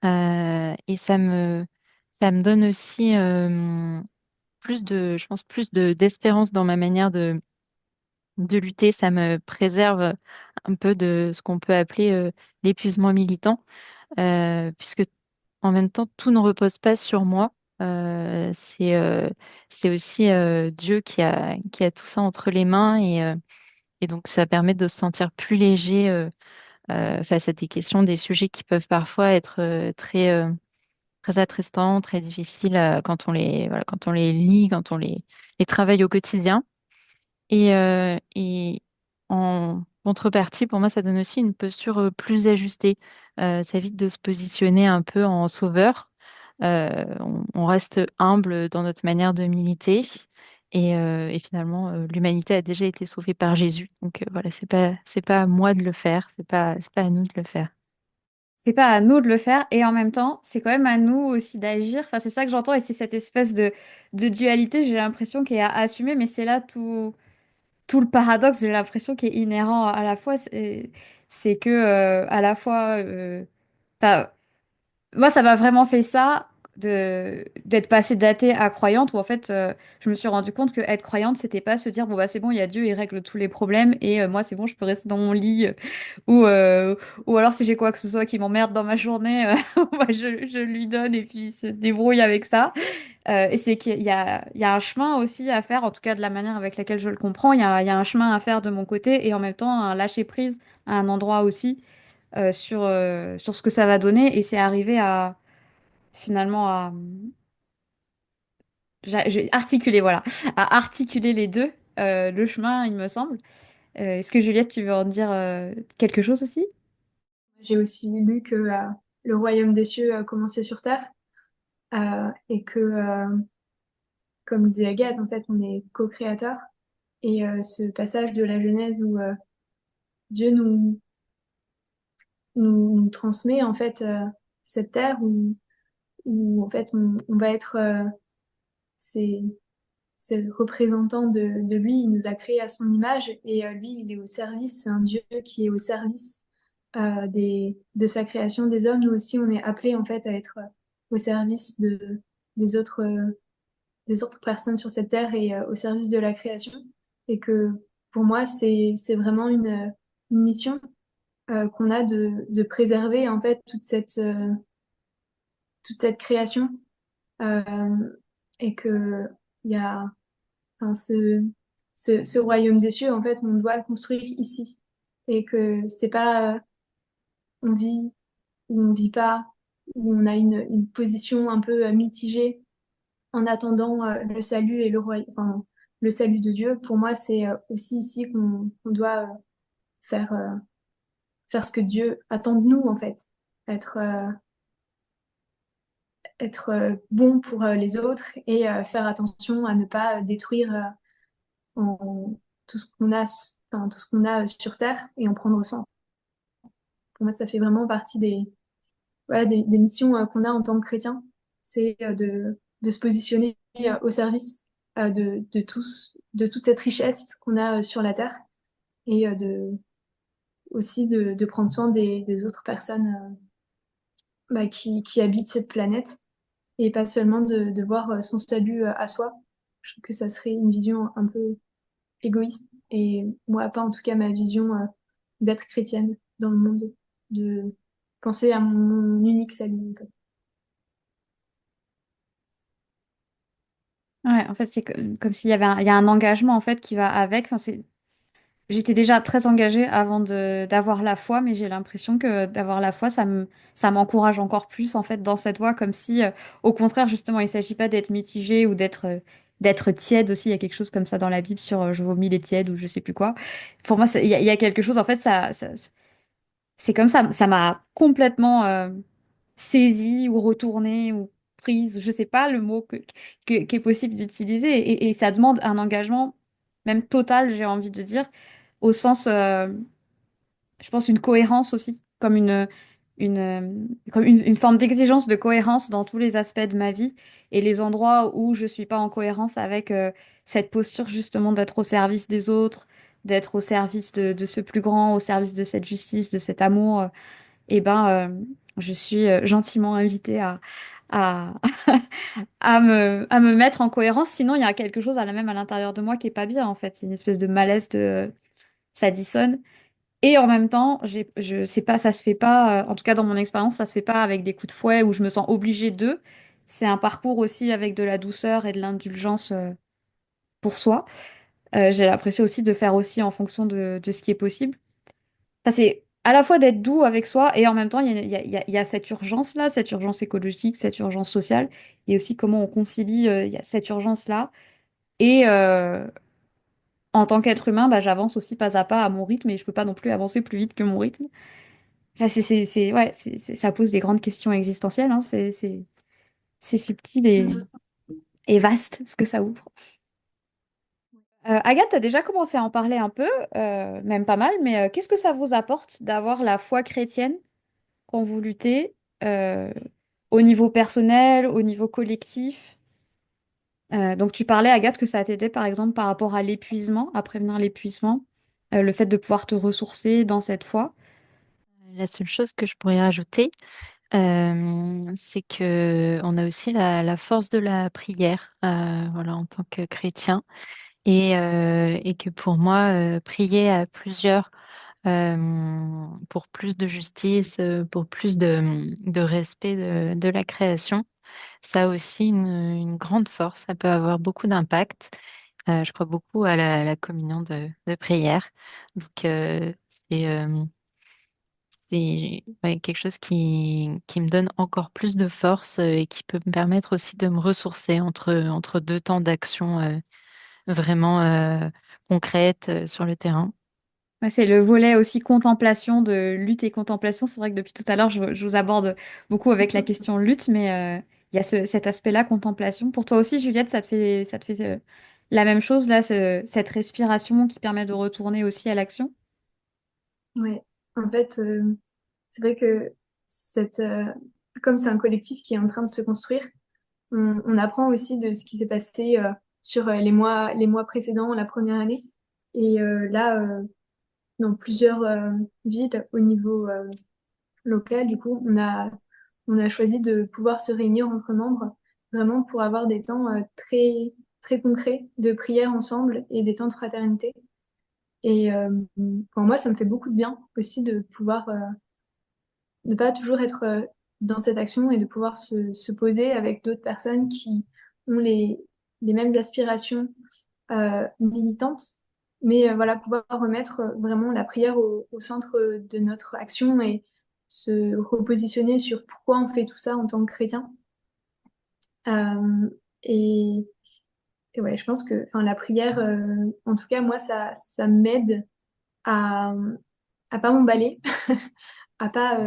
Et ça me donne aussi je pense, d'espérance dans ma manière de lutter. Ça me préserve un peu de ce qu'on peut appeler l'épuisement militant, puisque en même temps, tout ne repose pas sur moi. C'est aussi Dieu qui a tout ça entre les mains et donc ça permet de se sentir plus léger face à des questions, des sujets qui peuvent parfois être très attristants, très difficiles quand voilà, quand on les lit, quand on les travaille au quotidien. Et en contrepartie, pour moi, ça donne aussi une posture plus ajustée. Ça évite de se positionner un peu en sauveur. On reste humble dans notre manière de militer. Et finalement, l'humanité a déjà été sauvée par Jésus. Donc voilà, c'est pas à moi de le faire. C'est pas à nous de le faire. C'est pas à nous de le faire, et en même temps, c'est quand même à nous aussi d'agir. Enfin, c'est ça que j'entends, et c'est cette espèce de dualité, j'ai l'impression, qui est à assumer, mais c'est là tout le paradoxe, j'ai l'impression, qui est inhérent à la fois. C'est que, à la fois, enfin, moi, ça m'a vraiment fait ça d'être passée d'athée à croyante, où en fait, je me suis rendu compte que être croyante, c'était pas se dire, bon, bah, c'est bon, il y a Dieu, il règle tous les problèmes, et moi, c'est bon, je peux rester dans mon lit, ou, euh, ou alors, si j'ai quoi que ce soit qui m'emmerde dans ma journée, bah, je lui donne, et puis il se débrouille avec ça. Et c'est qu'il y a un chemin aussi à faire, en tout cas de la manière avec laquelle je le comprends, il y a un chemin à faire de mon côté, et en même temps, un lâcher-prise à un endroit aussi, sur ce que ça va donner, et c'est arrivé à finalement j'ai articulé, voilà, à articuler les deux, le chemin, il me semble. Est-ce que Juliette, tu veux en dire quelque chose aussi? J'ai aussi lu que le royaume des cieux commençait sur terre. et que, comme disait Agathe, en fait, on est co-créateurs. Et ce passage de la Genèse où Dieu nous transmet en fait cette terre où en fait on va être ces, ces représentants de lui. Il nous a créés à son image et lui, il est au service. C'est un Dieu qui est au service de sa création des hommes. Nous aussi, on est appelés en fait à être au service des autres, euh, des autres personnes sur cette terre et au service de la création. Et que pour moi, c'est vraiment une mission qu'on a de préserver en fait toute cette création euh, et que il y a enfin, ce royaume des cieux en fait on doit le construire ici et que c'est pas on vit ou on vit pas où on a une position un peu mitigée en attendant le salut et enfin, le salut de Dieu. Pour moi, c'est aussi ici qu'on doit faire, faire ce que Dieu attend de nous, en fait. Être, être bon pour les autres et faire attention à ne pas détruire tout ce qu'on a, enfin, tout ce qu'on a sur Terre et en prendre soin. Pour moi, ça fait vraiment partie voilà, des missions qu'on a en tant que chrétien. C'est de se positionner au service de toute cette richesse qu'on a sur la Terre et aussi de prendre soin des autres personnes qui habitent cette planète et pas seulement de voir son salut à soi. Je trouve que ça serait une vision un peu égoïste et moi, pas en tout cas ma vision d'être chrétienne dans le monde, de penser à mon unique salut en fait. Ouais, en fait, c'est comme s'il y avait il y a un engagement en fait qui va avec. Enfin, j'étais déjà très engagée avant d'avoir la foi, mais j'ai l'impression que d'avoir la foi, ça m'encourage encore plus en fait dans cette voie, comme si, au contraire, justement, il s'agit pas d'être mitigé ou d'être tiède aussi. Il y a quelque chose comme ça dans la Bible sur je vomis les tièdes ou je sais plus quoi. Pour moi, il y a quelque chose en fait, c'est comme ça m'a complètement saisie ou retournée ou prise, je sais pas le mot qui est possible d'utiliser. Et ça demande un engagement, même total, j'ai envie de dire, au sens, je pense, une cohérence aussi, une, euh, comme une forme d'exigence de cohérence dans tous les aspects de ma vie. Et les endroits où je suis pas en cohérence avec cette posture justement d'être au service des autres, d'être au service de ce plus grand, au service de cette justice, de cet amour. Eh ben, je suis gentiment invitée à, à me mettre en cohérence. Sinon, il y a quelque chose à la même à l'intérieur de moi qui est pas bien, en fait. C'est une espèce de malaise de ça dissonne. Et en même temps, je sais pas, ça se fait pas, en tout cas dans mon expérience, ça se fait pas avec des coups de fouet où je me sens obligée de. C'est un parcours aussi avec de la douceur et de l'indulgence pour soi. J'ai l'impression aussi de faire aussi en fonction de ce qui est possible. Enfin, c'est à la fois d'être doux avec soi et en même temps, il y a cette urgence-là, cette urgence écologique, cette urgence sociale, et aussi comment on concilie il y a cette urgence-là. Et en tant qu'être humain, bah, j'avance aussi pas à pas à mon rythme et je peux pas non plus avancer plus vite que mon rythme. Enfin, ouais, ça pose des grandes questions existentielles, hein. C'est subtil et vaste ce que ça ouvre. Agathe, tu as déjà commencé à en parler un peu, même pas mal, mais qu'est-ce que ça vous apporte d'avoir la foi chrétienne quand vous luttez au niveau personnel, au niveau collectif? Donc tu parlais, Agathe, que ça t'aidait par exemple par rapport à l'épuisement, à prévenir l'épuisement, le fait de pouvoir te ressourcer dans cette foi. La seule chose que je pourrais rajouter, c'est que on a aussi la force de la prière, voilà, en tant que chrétien, et que pour moi, prier à plusieurs pour plus de justice, pour plus de respect de la création, ça a aussi une grande force. Ça peut avoir beaucoup d'impact. Je crois beaucoup à la communion de prière, donc c'est c'est ouais, quelque chose qui me donne encore plus de force et qui peut me permettre aussi de me ressourcer entre deux temps d'action vraiment concrètes sur le terrain. Ouais, c'est le volet aussi contemplation de lutte et contemplation. C'est vrai que depuis tout à l'heure, je vous aborde beaucoup avec la question lutte, mais il y a cet aspect-là, contemplation. Pour toi aussi, Juliette, ça te fait la même chose, là, cette respiration qui permet de retourner aussi à l'action? Ouais. En fait, c'est vrai que cette, comme c'est un collectif qui est en train de se construire, on apprend aussi de ce qui s'est passé sur les mois précédents, la première année. Et là, dans plusieurs villes au niveau local, du coup, on a choisi de pouvoir se réunir entre membres vraiment pour avoir des temps très concrets de prière ensemble et des temps de fraternité. Et pour moi, ça me fait beaucoup de bien aussi de pouvoir ne pas toujours être dans cette action et de pouvoir se poser avec d'autres personnes qui ont les mêmes aspirations militantes, mais voilà, pouvoir remettre vraiment la prière au centre de notre action et se repositionner sur pourquoi on fait tout ça en tant que chrétien. Euh, et, et ouais, je pense que enfin, la prière, en tout cas, moi, ça m'aide à, à pas m'emballer, à pas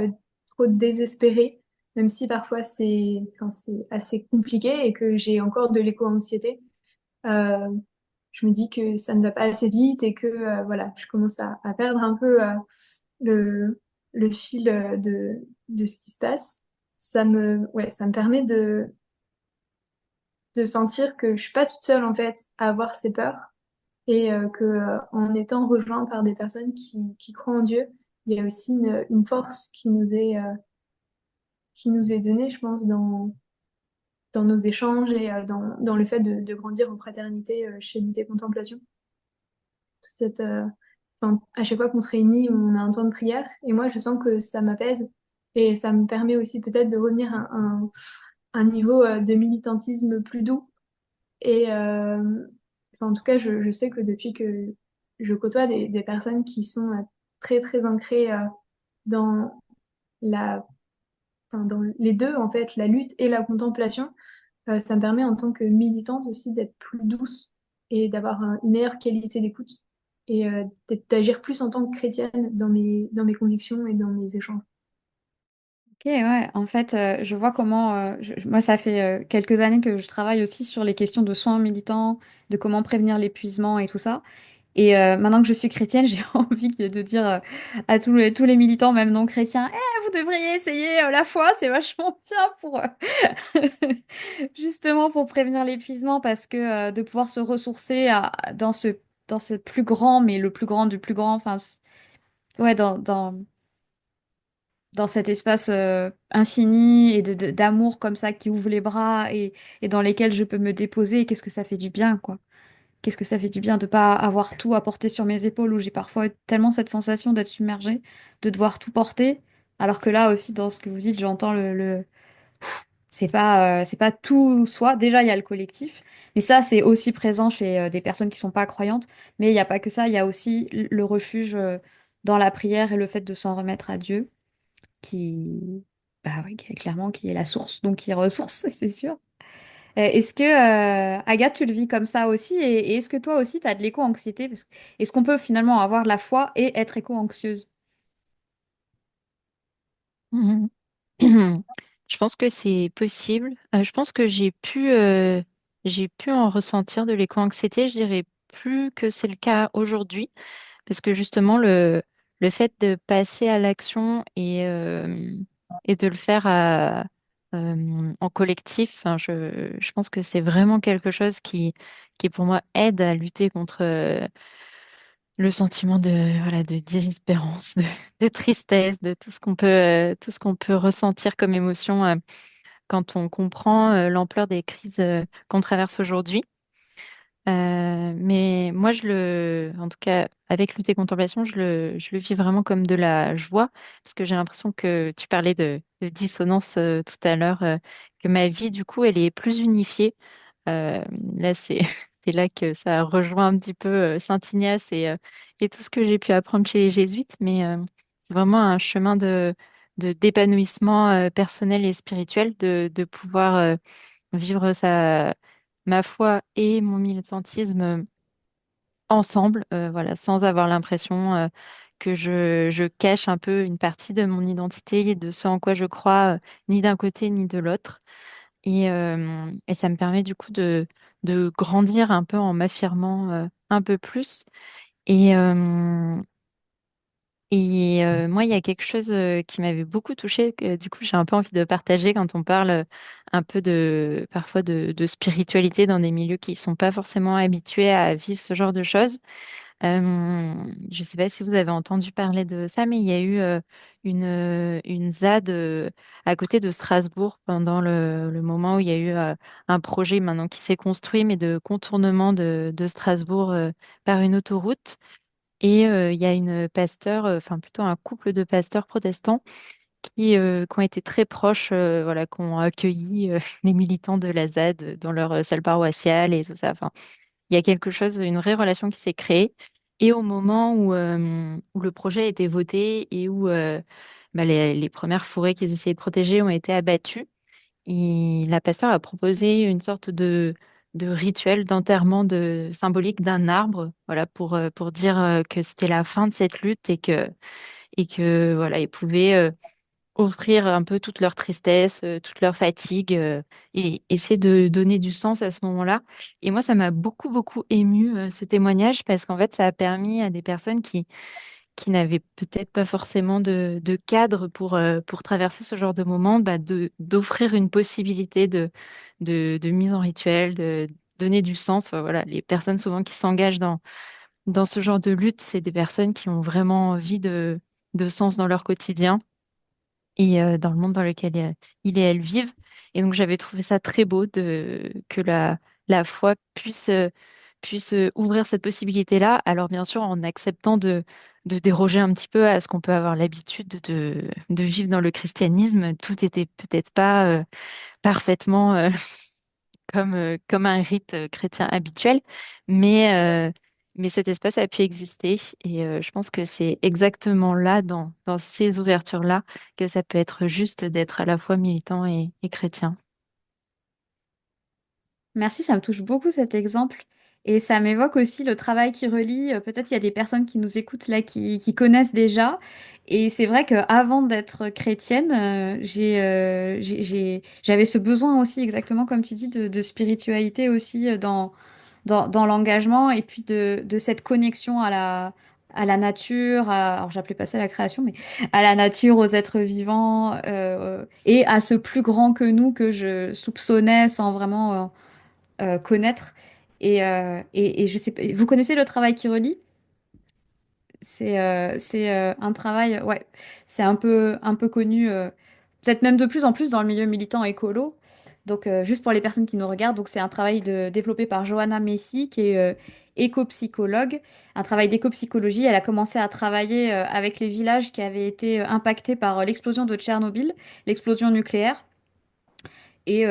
trop désespérer, même si parfois c'est assez compliqué et que j'ai encore de l'éco-anxiété. Euh, je me dis que ça ne va pas assez vite et que voilà, je commence à perdre un peu le, le fil de ce qui se passe. Ouais, ça me permet de sentir que je suis pas toute seule en fait à avoir ces peurs et que en étant rejoint par des personnes qui croient en Dieu, il y a aussi une force qui nous est donnée, je pense, dans nos échanges et dans le fait de grandir en fraternité chez l'unité Contemplation. Toute cette, enfin, à chaque fois qu'on se réunit, on a un temps de prière et moi, je sens que ça m'apaise et ça me permet aussi peut-être de revenir à un niveau de militantisme plus doux. Et enfin, en tout cas, je sais que depuis que je côtoie des personnes qui sont très ancrées dans dans les deux, en fait, la lutte et la contemplation, ça me permet en tant que militante aussi d'être plus douce et d'avoir une meilleure qualité d'écoute et d'agir plus en tant que chrétienne dans mes convictions et dans mes échanges. Ok, ouais, en fait, je vois comment. Moi, ça fait quelques années que je travaille aussi sur les questions de soins militants, de comment prévenir l'épuisement et tout ça. Et maintenant que je suis chrétienne, j'ai envie de dire à tous les militants, même non chrétiens, vous devriez essayer la foi, c'est vachement bien pour justement pour prévenir l'épuisement, parce que de pouvoir se ressourcer dans ce plus grand, mais le plus grand du plus grand, enfin, ouais, dans cet espace infini et d'amour comme ça qui ouvre les bras et dans lesquels je peux me déposer. Et qu'est-ce que ça fait du bien, quoi. Qu'est-ce que ça fait du bien de pas avoir tout à porter sur mes épaules où j'ai parfois tellement cette sensation d'être submergée, de devoir tout porter. Alors que là aussi, dans ce que vous dites, j'entends c'est pas tout soi. Déjà, il y a le collectif, mais ça, c'est aussi présent chez des personnes qui sont pas croyantes. Mais il n'y a pas que ça, il y a aussi le refuge dans la prière et le fait de s'en remettre à Dieu qui, bah ouais, clairement, qui est la source, donc qui ressource, c'est sûr. Est-ce que, Agathe, tu le vis comme ça aussi? Et est-ce que toi aussi, tu as de l'éco-anxiété? Est-ce qu'on peut finalement avoir de la foi et être éco-anxieuse? Mhm. Je pense que c'est possible. Je pense que j'ai pu en ressentir de l'éco-anxiété. Je dirais plus que c'est le cas aujourd'hui, parce que justement, le fait de passer à l'action et de le faire en collectif, enfin, je pense que c'est vraiment quelque chose qui, pour moi, aide à lutter contre le sentiment voilà, de désespérance, de tristesse, de tout ce qu'on peut ressentir comme émotion quand on comprend l'ampleur des crises qu'on traverse aujourd'hui. Mais moi, en tout cas, avec Lutte et Contemplation, je le vis vraiment comme de la joie, parce que j'ai l'impression que tu parlais de dissonance tout à l'heure, que ma vie, du coup, elle est plus unifiée. Là, c'est c'est là que ça rejoint un petit peu Saint-Ignace et tout ce que j'ai pu apprendre chez les Jésuites, mais c'est vraiment un chemin d'épanouissement personnel et spirituel, de pouvoir vivre ma foi et mon militantisme ensemble, voilà, sans avoir l'impression que je cache un peu une partie de mon identité et de ce en quoi je crois, ni d'un côté ni de l'autre. Et ça me permet du coup de grandir un peu en m'affirmant un peu plus. Et, euh, moi, il y a quelque chose qui m'avait beaucoup touchée, que du coup j'ai un peu envie de partager quand on parle un peu parfois de spiritualité dans des milieux qui sont pas forcément habitués à vivre ce genre de choses. Je ne sais pas si vous avez entendu parler de ça, mais il y a eu une ZAD à côté de Strasbourg pendant le moment où il y a eu un projet maintenant qui s'est construit, mais de contournement de Strasbourg par une autoroute. Et il y a une pasteur, enfin plutôt un couple de pasteurs protestants qui ont été très proches, voilà, qui ont accueilli les militants de la ZAD dans leur salle paroissiale et tout ça. Enfin, il y a quelque chose, une vraie relation qui s'est créée. Et au moment où le projet a été voté et où bah, les premières forêts qu'ils essayaient de protéger ont été abattues, et la pasteur a proposé une sorte de rituel d'enterrement symbolique d'un arbre, voilà, pour dire que c'était la fin de cette lutte et que voilà, ils pouvaient offrir un peu toute leur tristesse, toute leur fatigue et essayer de donner du sens à ce moment-là. Et moi, ça m'a beaucoup, beaucoup ému ce témoignage parce qu'en fait, ça a permis à des personnes qui n'avaient peut-être pas forcément de cadre pour traverser ce genre de moment, bah, d'offrir une possibilité de mise en rituel, de donner du sens. Enfin, voilà, les personnes souvent qui s'engagent dans ce genre de lutte, c'est des personnes qui ont vraiment envie de sens dans leur quotidien et dans le monde dans lequel il et elle vivent. Et donc j'avais trouvé ça très beau que la foi puisse ouvrir cette possibilité-là. Alors bien sûr en acceptant de déroger un petit peu à ce qu'on peut avoir l'habitude de vivre dans le christianisme. Tout était peut-être pas parfaitement comme un rite chrétien habituel, mais, euh, mais cet espace a pu exister et je pense que c'est exactement là, dans ces ouvertures-là, que ça peut être juste d'être à la fois militant et chrétien. Merci, ça me touche beaucoup cet exemple. Et ça m'évoque aussi le travail qui relie. Peut-être il y a des personnes qui nous écoutent là qui connaissent déjà. Et c'est vrai qu'avant d'être chrétienne, j'avais ce besoin aussi, exactement comme tu dis, de spiritualité aussi dans l'engagement et puis de cette connexion à la nature, alors j'appelais pas ça la création, mais à la nature, aux êtres vivants et à ce plus grand que nous que je soupçonnais sans vraiment connaître. Et je sais pas, vous connaissez le travail qui relie? C'est un travail, ouais, c'est un peu connu, peut-être même de plus en plus dans le milieu militant écolo. Donc, juste pour les personnes qui nous regardent, donc c'est un travail développé par Johanna Messi, qui est éco-psychologue, un travail d'éco-psychologie. Elle a commencé à travailler avec les villages qui avaient été impactés par l'explosion de Tchernobyl, l'explosion nucléaire. Et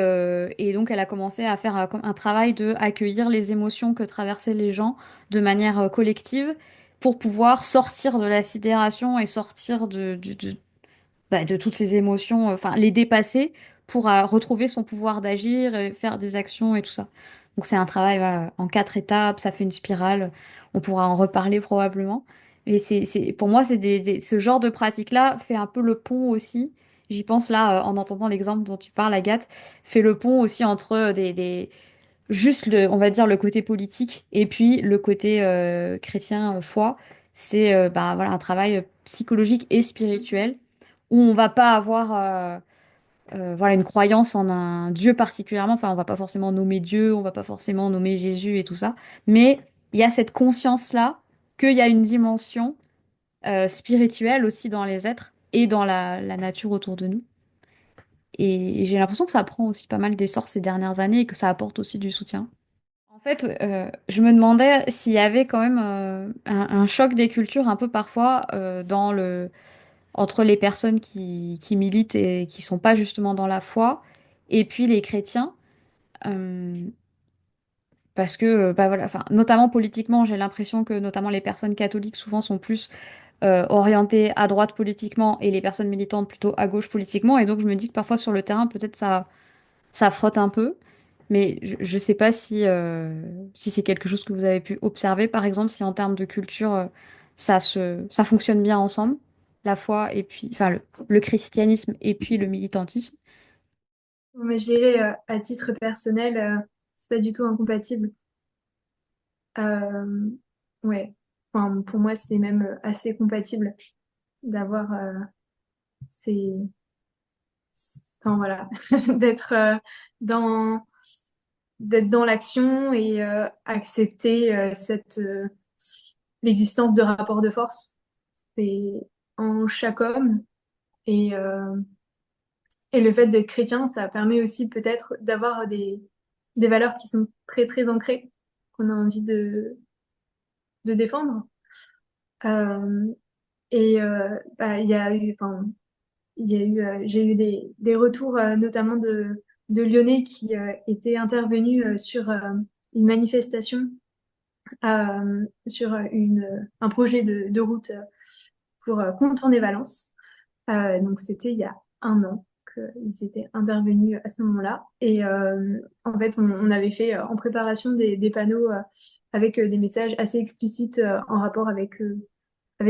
donc, elle a commencé à faire comme un travail de accueillir les émotions que traversaient les gens de manière collective pour pouvoir sortir de la sidération et sortir de toutes ces émotions, enfin, les dépasser pour retrouver son pouvoir d'agir et faire des actions et tout ça. Donc, c'est un travail voilà, en 4 étapes, ça fait une spirale. On pourra en reparler probablement. Mais pour moi, ce genre de pratique-là fait un peu le pont aussi. J'y pense là, en entendant l'exemple dont tu parles, Agathe, fait le pont aussi entre juste on va dire le côté politique et puis le côté chrétien, foi. C'est bah, voilà, un travail psychologique et spirituel où on va pas avoir voilà, une croyance en un Dieu particulièrement. Enfin, on va pas forcément nommer Dieu, on va pas forcément nommer Jésus et tout ça. Mais il y a cette conscience-là qu'il y a une dimension spirituelle aussi dans les êtres et dans la nature autour de nous. Et j'ai l'impression que ça prend aussi pas mal d'essor ces dernières années et que ça apporte aussi du soutien. En fait, je me demandais s'il y avait quand même un choc des cultures un peu parfois entre les personnes qui militent et qui sont pas justement dans la foi et puis les chrétiens. Euh, Parce que, bah voilà, enfin, notamment politiquement, j'ai l'impression que notamment les personnes catholiques souvent sont plus orientées à droite politiquement et les personnes militantes plutôt à gauche politiquement. Et donc, je me dis que parfois sur le terrain, peut-être ça frotte un peu. Mais je ne sais pas si c'est quelque chose que vous avez pu observer, par exemple, si en termes de culture, ça fonctionne bien ensemble, la foi et puis, enfin, le christianisme et puis le militantisme. Mais je dirais, à titre personnel, c'est pas du tout incompatible. Euh, ouais. Enfin, pour moi, c'est même assez compatible d'avoir ces, enfin, voilà, d'être dans d'être dans l'action et accepter l'existence de rapports de force. C'est en chaque homme et et le fait d'être chrétien, ça permet aussi peut-être d'avoir des valeurs qui sont très très ancrées, qu'on a envie de défendre. Euh, et bah, il y a eu, enfin, il y a eu, j'ai eu des retours notamment de Lyonnais qui étaient intervenus sur une manifestation, sur un projet de route pour contourner Valence. Donc c'était il y a un an qu'ils étaient intervenus à ce moment-là. Et en fait, on avait fait en préparation des panneaux avec des messages assez explicites en rapport avec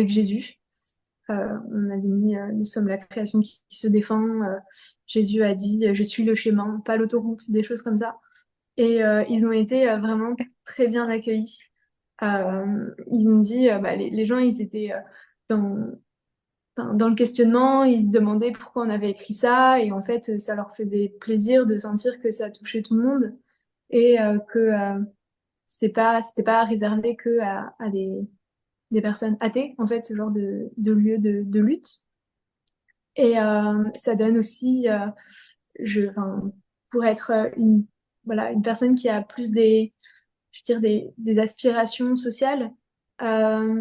Jésus. On avait mis Nous sommes la création qui se défend. Jésus a dit Je suis le chemin, pas l'autoroute, des choses comme ça. Et ils ont été vraiment très bien accueillis. Ils ont dit, bah, les gens, ils étaient dans, dans le questionnement, ils se demandaient pourquoi on avait écrit ça, et en fait, ça leur faisait plaisir de sentir que ça touchait tout le monde et que c'était pas réservé que à des personnes athées, en fait, ce genre de lieu de lutte. Et ça donne aussi, enfin, pour être voilà, une personne qui a plus je veux dire, des aspirations sociales.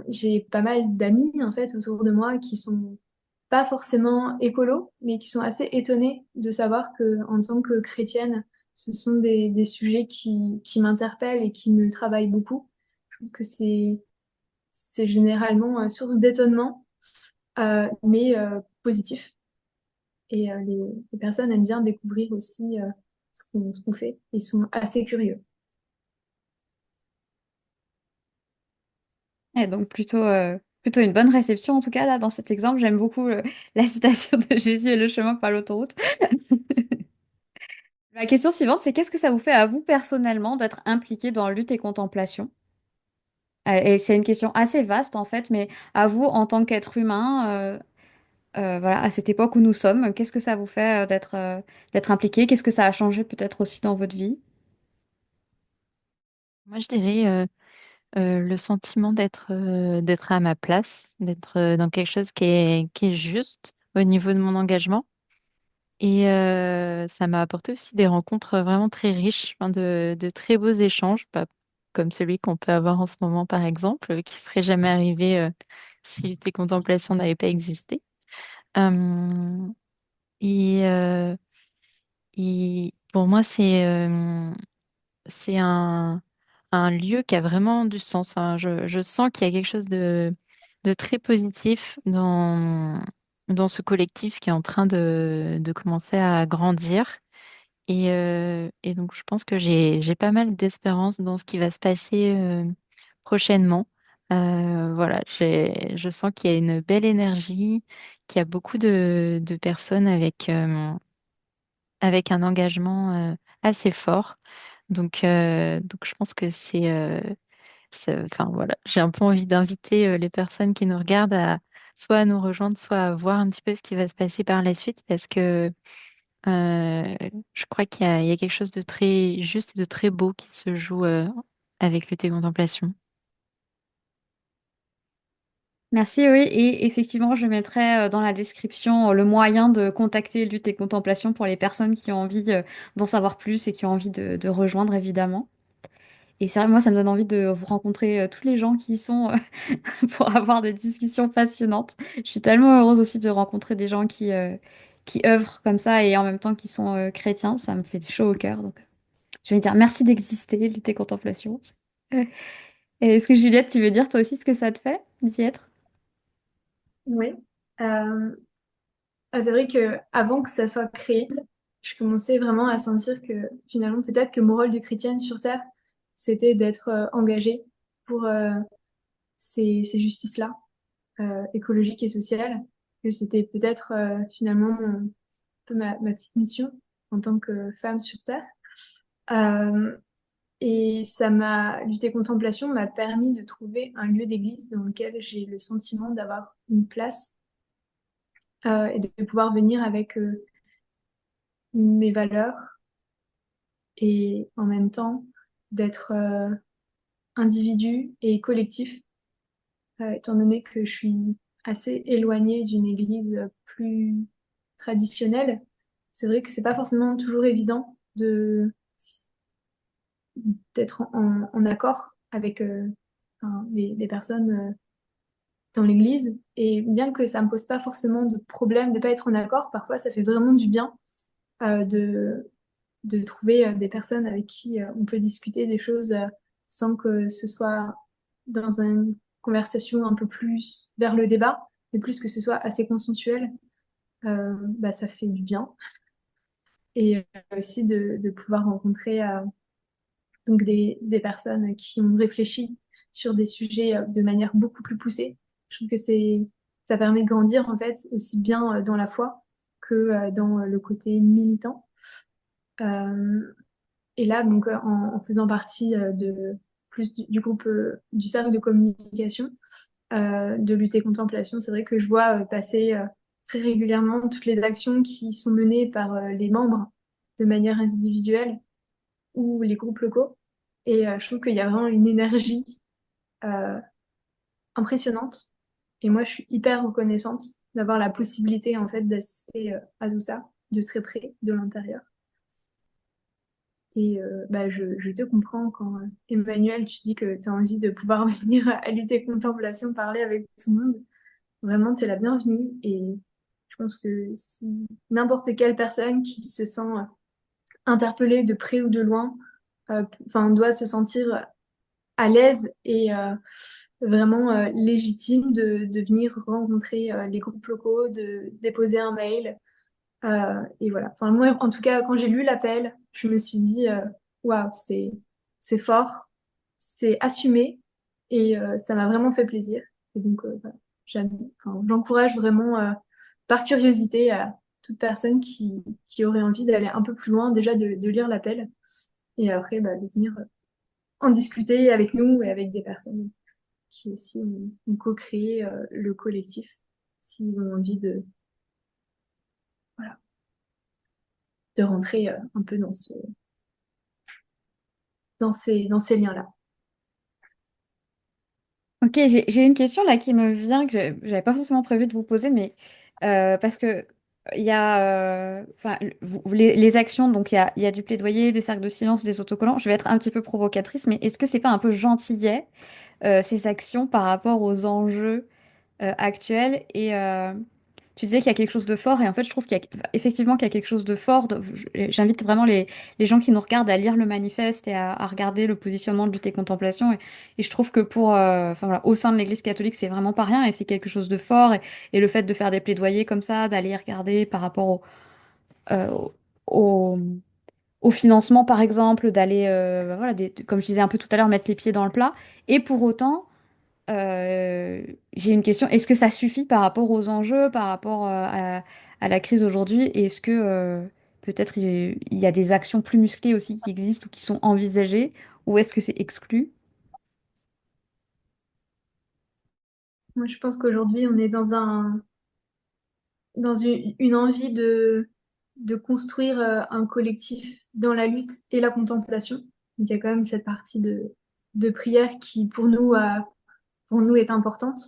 J'ai pas mal d'amis en fait autour de moi qui sont pas forcément écolos, mais qui sont assez étonnés de savoir que en tant que chrétienne, ce sont des sujets qui m'interpellent et qui me travaillent beaucoup. Je trouve que c'est généralement source d'étonnement, mais positif. Et les personnes aiment bien découvrir aussi ce qu'on fait et sont assez curieux. Et donc plutôt une bonne réception en tout cas là dans cet exemple. J'aime beaucoup la citation de Jésus et le chemin par l'autoroute. La question suivante, c'est qu'est-ce que ça vous fait à vous personnellement d'être impliqué dans lutte et contemplation? Et c'est une question assez vaste en fait, mais à vous en tant qu'être humain, voilà, à cette époque où nous sommes, qu'est-ce que ça vous fait d'être impliqué? Qu'est-ce que ça a changé peut-être aussi dans votre vie? Moi, je dirais le sentiment d'être à ma place, d'être dans quelque chose qui est juste au niveau de mon engagement. Et ça m'a apporté aussi des rencontres vraiment très riches, enfin, de très beaux échanges, pas comme celui qu'on peut avoir en ce moment, par exemple, qui serait jamais arrivé si tes contemplations n'avaient pas existé. Euh, et, euh, et pour moi, c'est un lieu qui a vraiment du sens. Enfin, je sens qu'il y a quelque chose de très positif dans ce collectif qui est en train de commencer à grandir. Et donc, je pense que j'ai pas mal d'espérance dans ce qui va se passer prochainement. Voilà, je sens qu'il y a une belle énergie, qu'il y a beaucoup de personnes avec un engagement assez fort. Donc, je pense que enfin, voilà, j'ai un peu envie d'inviter les personnes qui nous regardent à soit à nous rejoindre, soit à voir un petit peu ce qui va se passer par la suite, parce que euh, je crois qu'il y a quelque chose de très juste et de très beau qui se joue avec le thé contemplation. Merci, oui, et effectivement, je mettrai dans la description le moyen de contacter Lutte et Contemplation pour les personnes qui ont envie d'en savoir plus et qui ont envie de rejoindre, évidemment. Et c'est vrai, moi, ça me donne envie de vous rencontrer tous les gens qui y sont pour avoir des discussions passionnantes. Je suis tellement heureuse aussi de rencontrer des gens qui œuvrent comme ça et en même temps qui sont chrétiens. Ça me fait chaud au cœur. Donc, je vais dire merci d'exister, Lutte et Contemplation. Et est-ce que Juliette, tu veux dire toi aussi ce que ça te fait d'y être? Oui. Euh, c'est vrai que avant que ça soit créé, je commençais vraiment à sentir que finalement, peut-être que mon rôle de chrétienne sur Terre, c'était d'être engagée pour ces justices-là, écologiques et sociales, que c'était peut-être finalement un peu ma petite mission. en tant que femme sur Terre. Euh, et lutter contemplation m'a permis de trouver un lieu d'église dans lequel j'ai le sentiment d'avoir une place et de pouvoir venir avec mes valeurs et en même temps d'être individu et collectif, étant donné que je suis assez éloignée d'une église plus traditionnelle. C'est vrai que c'est pas forcément toujours évident d'être en accord avec enfin, les personnes dans l'église. Et bien que ça me pose pas forcément de problème de pas être en accord, parfois ça fait vraiment du bien euh, de, de trouver des personnes avec qui on peut discuter des choses sans que ce soit dans une conversation un peu plus vers le débat, mais plus que ce soit assez consensuel. Bah, ça fait du bien. Et aussi de pouvoir rencontrer donc des personnes qui ont réfléchi sur des sujets de manière beaucoup plus poussée. Je trouve que ça permet de grandir en fait aussi bien dans la foi que dans le côté militant. Euh, et là, donc en faisant partie de plus du groupe du cercle de communication de lutter contemplation, c'est vrai que je vois passer très régulièrement toutes les actions qui sont menées par les membres de manière individuelle ou les groupes locaux. Et je trouve qu'il y a vraiment une énergie euh, impressionnante. Et moi, je suis hyper reconnaissante d'avoir la possibilité, en fait, d'assister à tout ça de très près, de l'intérieur. Et bah, je te comprends quand, Emmanuel, tu dis que tu as envie de pouvoir venir à lutter contemplation, parler avec tout le monde. Vraiment, tu es la bienvenue. Et je pense que si n'importe quelle personne qui se sent interpellée de près ou de loin, enfin, doit se sentir à l'aise et vraiment légitime de venir rencontrer les groupes locaux, de déposer un mail. Et voilà. Enfin, moi, en tout cas, quand j'ai lu l'appel, je me suis dit, waouh, c'est fort, c'est assumé et ça m'a vraiment fait plaisir. Et donc, voilà. Enfin, j'encourage vraiment, par curiosité, à toute personne qui aurait envie d'aller un peu plus loin, déjà de lire l'appel et après bah, de venir en discuter avec nous et avec des personnes qui aussi ont co-créé le collectif s'ils ont envie voilà, de rentrer un peu dans ces liens-là. Ok, j'ai une question là qui me vient que j'avais pas forcément prévu de vous poser, mais parce que il y a enfin, les actions, donc il y a du plaidoyer, des cercles de silence, des autocollants. Je vais être un petit peu provocatrice, mais est-ce que c'est pas un peu gentillet ces actions par rapport aux enjeux actuels et tu disais qu'il y a quelque chose de fort et en fait je trouve effectivement qu'il y a quelque chose de fort. J'invite vraiment les gens qui nous regardent à lire le manifeste et à regarder le positionnement de Lutte et Contemplation et je trouve que pour enfin voilà, au sein de l'Église catholique c'est vraiment pas rien et c'est quelque chose de fort et le fait de faire des plaidoyers comme ça, d'aller regarder par rapport euh, au, au financement par exemple, d'aller voilà, comme je disais un peu tout à l'heure, mettre les pieds dans le plat et pour autant j'ai une question. Est-ce que ça suffit par rapport aux enjeux, par rapport à la crise aujourd'hui? Est-ce que peut-être il y a des actions plus musclées aussi qui existent ou qui sont envisagées? Ou est-ce que c'est exclu? Moi, je pense qu'aujourd'hui, on est dans une envie de construire un collectif dans la lutte et la contemplation. Donc, il y a quand même cette partie de prière qui, pour nous, est importante.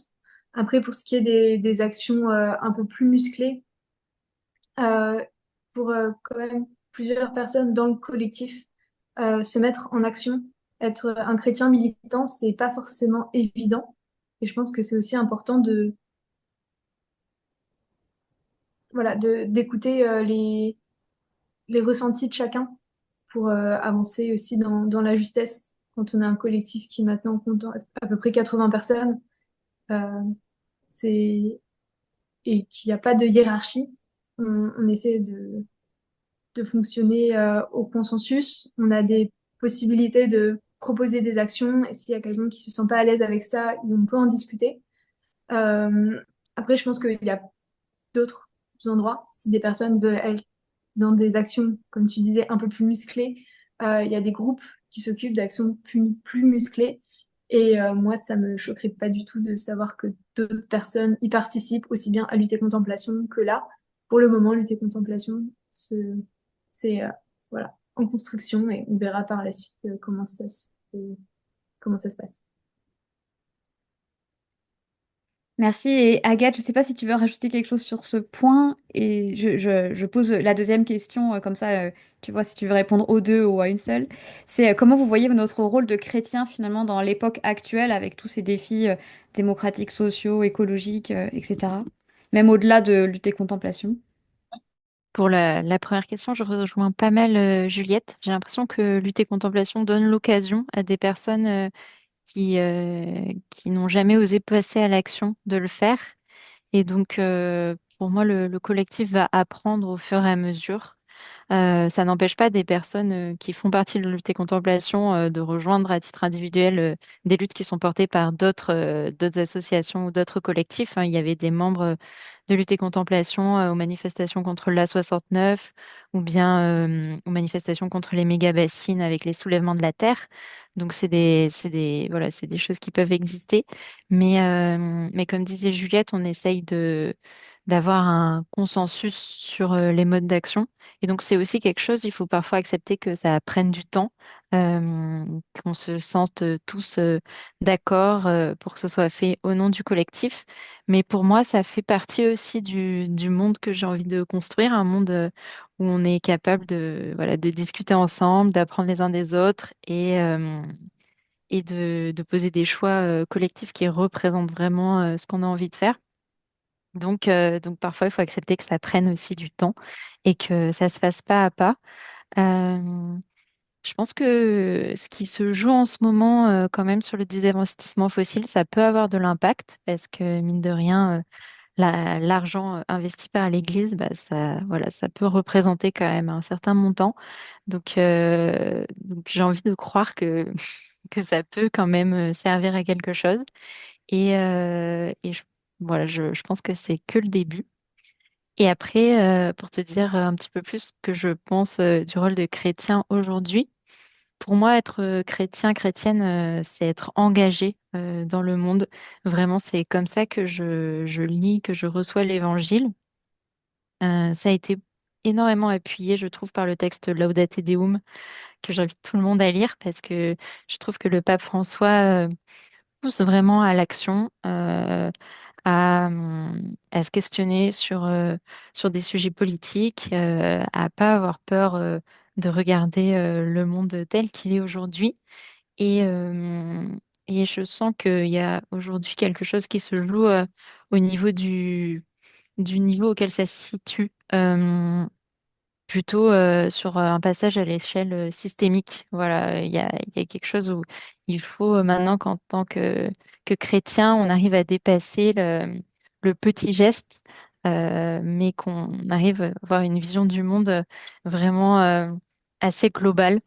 Après, pour ce qui est des actions un peu plus musclées, euh, pour quand même plusieurs personnes dans le collectif se mettre en action. Être un chrétien militant, c'est pas forcément évident. Et je pense que c'est aussi important voilà, d'écouter les ressentis de chacun pour avancer aussi dans la justesse. Quand on a un collectif qui maintenant compte à peu près 80 personnes, euh, c'est, et qu'il n'y a pas de hiérarchie, on essaie de fonctionner au consensus. On a des possibilités de proposer des actions et s'il y a quelqu'un qui se sent pas à l'aise avec ça, on peut en discuter. Euh, après, je pense qu'il y a d'autres endroits, si des personnes dans des actions, comme tu disais, un peu plus musclées. Il y a des groupes qui s'occupent d'actions plus musclées. Et moi, ça me choquerait pas du tout de savoir que d'autres personnes y participent aussi bien à lutter contemplation que là. Pour le moment, lutter contemplation, c'est voilà, en construction et on verra par la suite comment ça se passe. Merci. Et Agathe, je ne sais pas si tu veux rajouter quelque chose sur ce point. Et je pose la deuxième question, comme ça, tu vois, si tu veux répondre aux deux ou à une seule. C'est comment vous voyez notre rôle de chrétien finalement dans l'époque actuelle avec tous ces défis démocratiques, sociaux, écologiques, etc. Même au-delà de lutter contemplation. Pour la première question, je rejoins pas mal Juliette. J'ai l'impression que lutter contemplation donne l'occasion à des personnes qui n'ont jamais osé passer à l'action de le faire. Et donc, pour moi, le collectif va apprendre au fur et à mesure. Ça n'empêche pas des personnes qui font partie de Lutte et Contemplation de rejoindre à titre individuel des luttes qui sont portées par d'autres associations ou d'autres collectifs, hein. Il y avait des membres de Lutte et Contemplation aux manifestations contre l'A69 ou bien aux manifestations contre les méga-bassines avec les soulèvements de la terre. Donc voilà, c'est des choses qui peuvent exister. Mais comme disait Juliette, on essaye d'avoir un consensus sur les modes d'action. Et donc, c'est aussi quelque chose, il faut parfois accepter que ça prenne du temps, qu'on se sente tous d'accord pour que ce soit fait au nom du collectif. Mais pour moi, ça fait partie aussi du monde que j'ai envie de construire, un monde où on est capable voilà, de discuter ensemble, d'apprendre les uns des autres et de poser des choix collectifs qui représentent vraiment ce qu'on a envie de faire. Donc parfois, il faut accepter que ça prenne aussi du temps et que ça se fasse pas à pas. Euh, je pense que ce qui se joue en ce moment, quand même, sur le désinvestissement fossile, ça peut avoir de l'impact parce que, mine de rien, l'argent investi par l'Église, bah, ça, voilà, ça peut représenter quand même un certain montant. Donc j'ai envie de croire que, que ça peut quand même servir à quelque chose. Voilà, je pense que c'est que le début. Et après, pour te dire un petit peu plus ce que je pense du rôle de chrétien aujourd'hui, pour moi, être chrétien, chrétienne, c'est être engagé dans le monde. Vraiment, c'est comme ça que je lis, que je reçois l'Évangile. Ça a été énormément appuyé, je trouve, par le texte Laudate Deum, que j'invite tout le monde à lire parce que je trouve que le pape François pousse vraiment à l'action, à se questionner sur des sujets politiques, à pas avoir peur de regarder le monde tel qu'il est aujourd'hui. Et, euh, et je sens qu'il y a aujourd'hui quelque chose qui se joue au niveau du niveau auquel ça se situe. Plutôt sur un passage à l'échelle systémique. Voilà, il y a quelque chose où il faut maintenant qu'en tant que chrétien, on arrive à dépasser le petit geste, mais qu'on arrive à avoir une vision du monde vraiment assez globale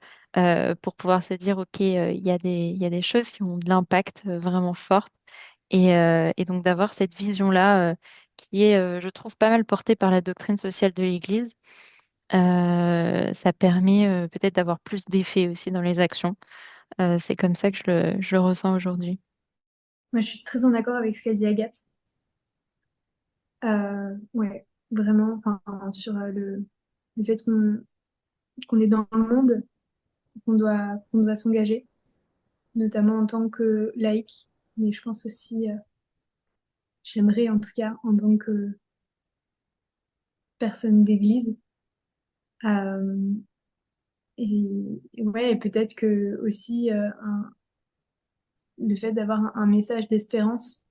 pour pouvoir se dire, OK, il y a des choses qui ont de l'impact vraiment fort. Et donc d'avoir cette vision-là qui est, je trouve, pas mal portée par la doctrine sociale de l'Église. Ça permet peut-être d'avoir plus d'effet aussi dans les actions. C'est comme ça que je le ressens aujourd'hui. Moi, je suis très en accord avec ce qu'a dit Agathe. Ouais, vraiment, enfin, sur le fait qu'on est dans le monde, qu'on doit s'engager, notamment en tant que laïc, mais je pense aussi, j'aimerais en tout cas, en tant que personne d'église, euh, et ouais, et peut-être que aussi le fait d'avoir un message d'espérance,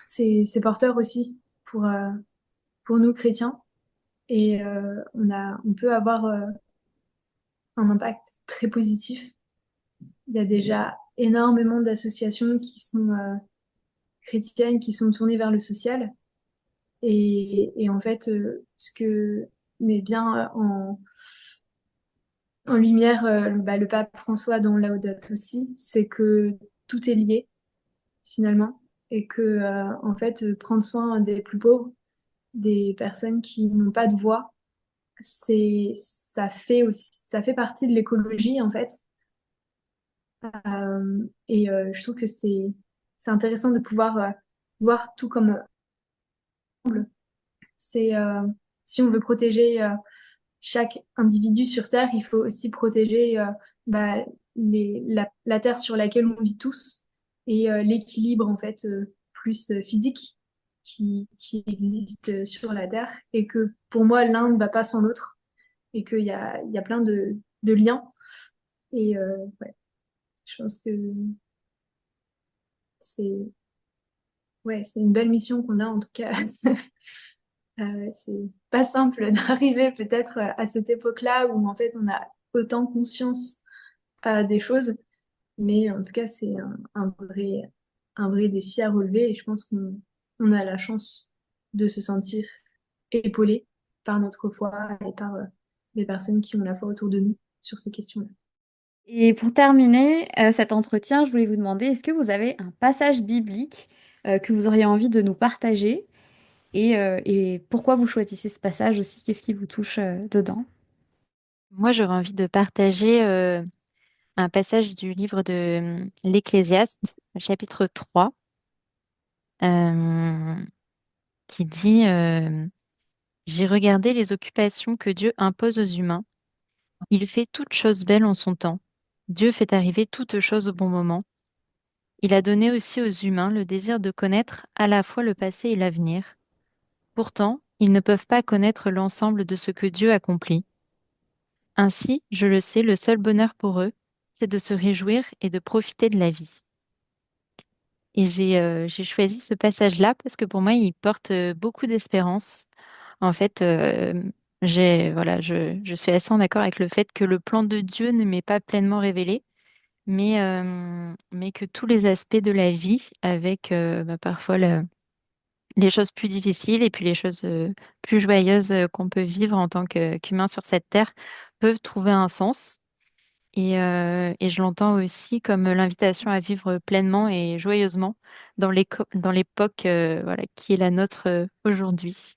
c'est porteur aussi pour nous chrétiens, et on peut avoir un impact très positif. Il y a déjà énormément d'associations qui sont chrétiennes, qui sont tournées vers le social. Et en fait, ce que met bien en lumière le pape François dans Laudato aussi, c'est que tout est lié finalement et que en fait prendre soin des plus pauvres, des personnes qui n'ont pas de voix, ça fait partie de l'écologie en fait. Je trouve que c'est intéressant de pouvoir voir tout comme ensemble. C'est si on veut protéger chaque individu sur Terre, il faut aussi protéger bah, la Terre sur laquelle on vit tous et l'équilibre en fait plus physique qui existe sur la Terre et que pour moi l'un ne va pas sans l'autre et il y a plein de liens ouais, je pense que c'est ouais, c'est une belle mission qu'on a en tout cas. C'est pas simple d'arriver peut-être à cette époque-là où en fait on a autant conscience des choses, mais en tout cas c'est un vrai défi à relever et je pense qu'on a la chance de se sentir épaulé par notre foi et par les personnes qui ont la foi autour de nous sur ces questions-là. Et pour terminer cet entretien, je voulais vous demander, est-ce que vous avez un passage biblique que vous auriez envie de nous partager et pourquoi vous choisissez ce passage aussi? Qu'est-ce qui vous touche dedans? Moi, j'aurais envie de partager un passage du livre de l'Ecclésiaste, chapitre 3, euh, qui dit j'ai regardé les occupations que Dieu impose aux humains. Il fait toutes choses belles en son temps. Dieu fait arriver toutes choses au bon moment. Il a donné aussi aux humains le désir de connaître à la fois le passé et l'avenir. Pourtant, ils ne peuvent pas connaître l'ensemble de ce que Dieu accomplit. Ainsi, je le sais, le seul bonheur pour eux, c'est de se réjouir et de profiter de la vie. Et j'ai choisi ce passage-là parce que pour moi, il porte beaucoup d'espérance. En fait, voilà, je suis assez en accord avec le fait que le plan de Dieu ne m'est pas pleinement révélé, mais que tous les aspects de la vie, avec parfois les choses plus difficiles et puis les choses plus joyeuses qu'on peut vivre en tant qu'humain sur cette terre, peuvent trouver un sens. Et je l'entends aussi comme l'invitation à vivre pleinement et joyeusement dans l'époque voilà, qui est la nôtre aujourd'hui.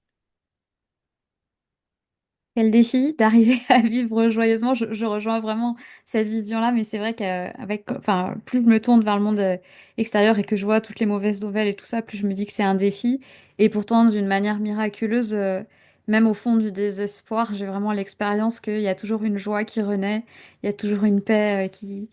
Quel défi d'arriver à vivre joyeusement. Je rejoins vraiment cette vision-là, mais c'est vrai qu'avec, enfin, plus je me tourne vers le monde extérieur et que je vois toutes les mauvaises nouvelles et tout ça, plus je me dis que c'est un défi. Et pourtant, d'une manière miraculeuse, même au fond du désespoir, j'ai vraiment l'expérience qu'il y a toujours une joie qui renaît, il y a toujours une paix, qui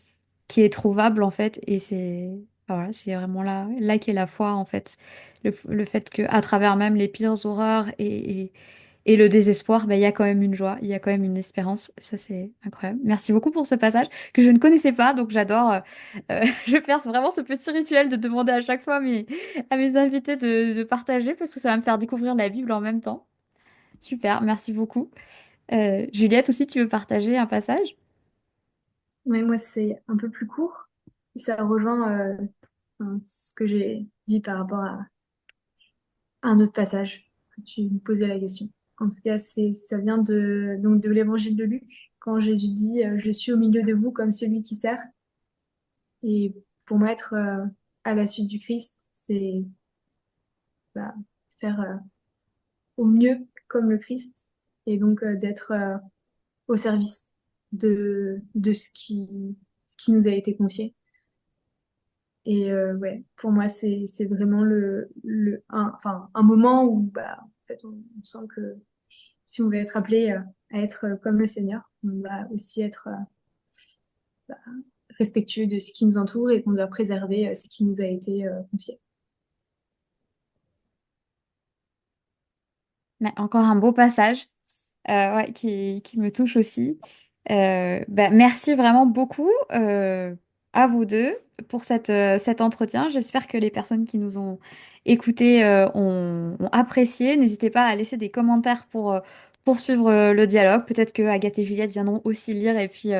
est trouvable, en fait. Et voilà, c'est vraiment là qu'est la foi, en fait. Le fait que, à travers même les pires horreurs et le désespoir, ben, il y a quand même une joie, il y a quand même une espérance. Ça, c'est incroyable. Merci beaucoup pour ce passage que je ne connaissais pas, donc j'adore. Je vais faire vraiment ce petit rituel de demander à chaque fois à mes invités de partager parce que ça va me faire découvrir la Bible en même temps. Super, merci beaucoup. Juliette aussi, tu veux partager un passage? Ouais, moi c'est un peu plus court et ça rejoint enfin, ce que j'ai dit par rapport à un autre passage que tu me posais la question. En tout cas, ça vient donc de l'évangile de Luc, quand Jésus dit Je suis au milieu de vous comme celui qui sert. Et pour moi, être à la suite du Christ, c'est bah, faire au mieux comme le Christ et donc d'être au service de ce qui nous a été confié. Ouais, pour moi, c'est vraiment enfin, un moment où bah, en fait, on sent que si on veut être appelé à être comme le Seigneur, on va aussi être bah, respectueux de ce qui nous entoure et qu'on doit préserver ce qui nous a été confié. Mais encore un beau passage. Ouais, qui me touche aussi. Bah, merci vraiment beaucoup à vous deux pour cet entretien. J'espère que les personnes qui nous ont écoutés ont apprécié. N'hésitez pas à laisser des commentaires pour poursuivre le dialogue. Peut-être que Agathe et Juliette viendront aussi lire et puis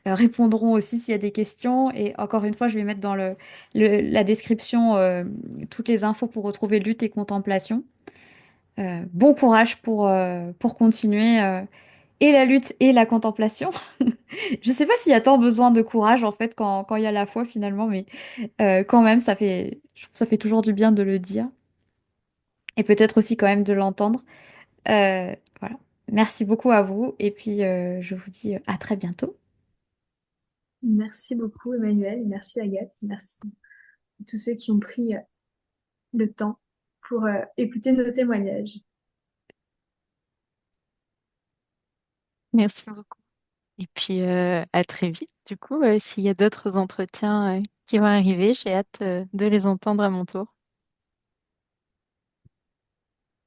répondront aussi s'il y a des questions. Et encore une fois, je vais mettre dans la description toutes les infos pour retrouver lutte et contemplation. Bon courage pour continuer et la lutte et la contemplation. Je sais pas s'il y a tant besoin de courage en fait quand il y a la foi finalement, mais quand même je trouve que ça fait toujours du bien de le dire et peut-être aussi quand même de l'entendre. Voilà. merci beaucoup à vous et puis je vous dis à très bientôt. Merci beaucoup, Emmanuel. Merci, Agathe. Merci à tous ceux qui ont pris le temps pour écouter nos témoignages. Merci beaucoup. Et puis à très vite. Du coup, s'il y a d'autres entretiens qui vont arriver, j'ai hâte de les entendre à mon tour.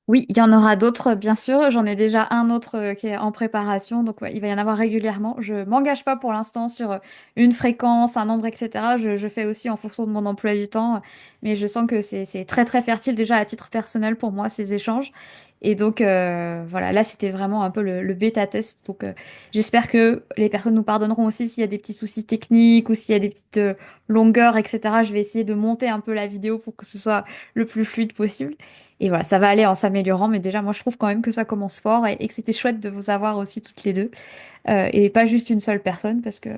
Oui, il y en aura d'autres, bien sûr. J'en ai déjà un autre qui est en préparation, donc ouais, il va y en avoir régulièrement. Je m'engage pas pour l'instant sur une fréquence, un nombre, etc. Je fais aussi en fonction de mon emploi du temps, mais je sens que c'est très très fertile déjà à titre personnel pour moi ces échanges. Et donc voilà, là c'était vraiment un peu le bêta test. Donc j'espère que les personnes nous pardonneront aussi s'il y a des petits soucis techniques ou s'il y a des petites longueurs, etc. Je vais essayer de monter un peu la vidéo pour que ce soit le plus fluide possible. Et voilà, ça va aller en s'améliorant, mais déjà, moi, je trouve quand même que ça commence fort et que c'était chouette de vous avoir aussi toutes les deux. Et pas juste une seule personne, parce que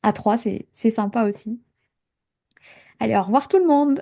à trois, c'est sympa aussi. Allez, au revoir tout le monde!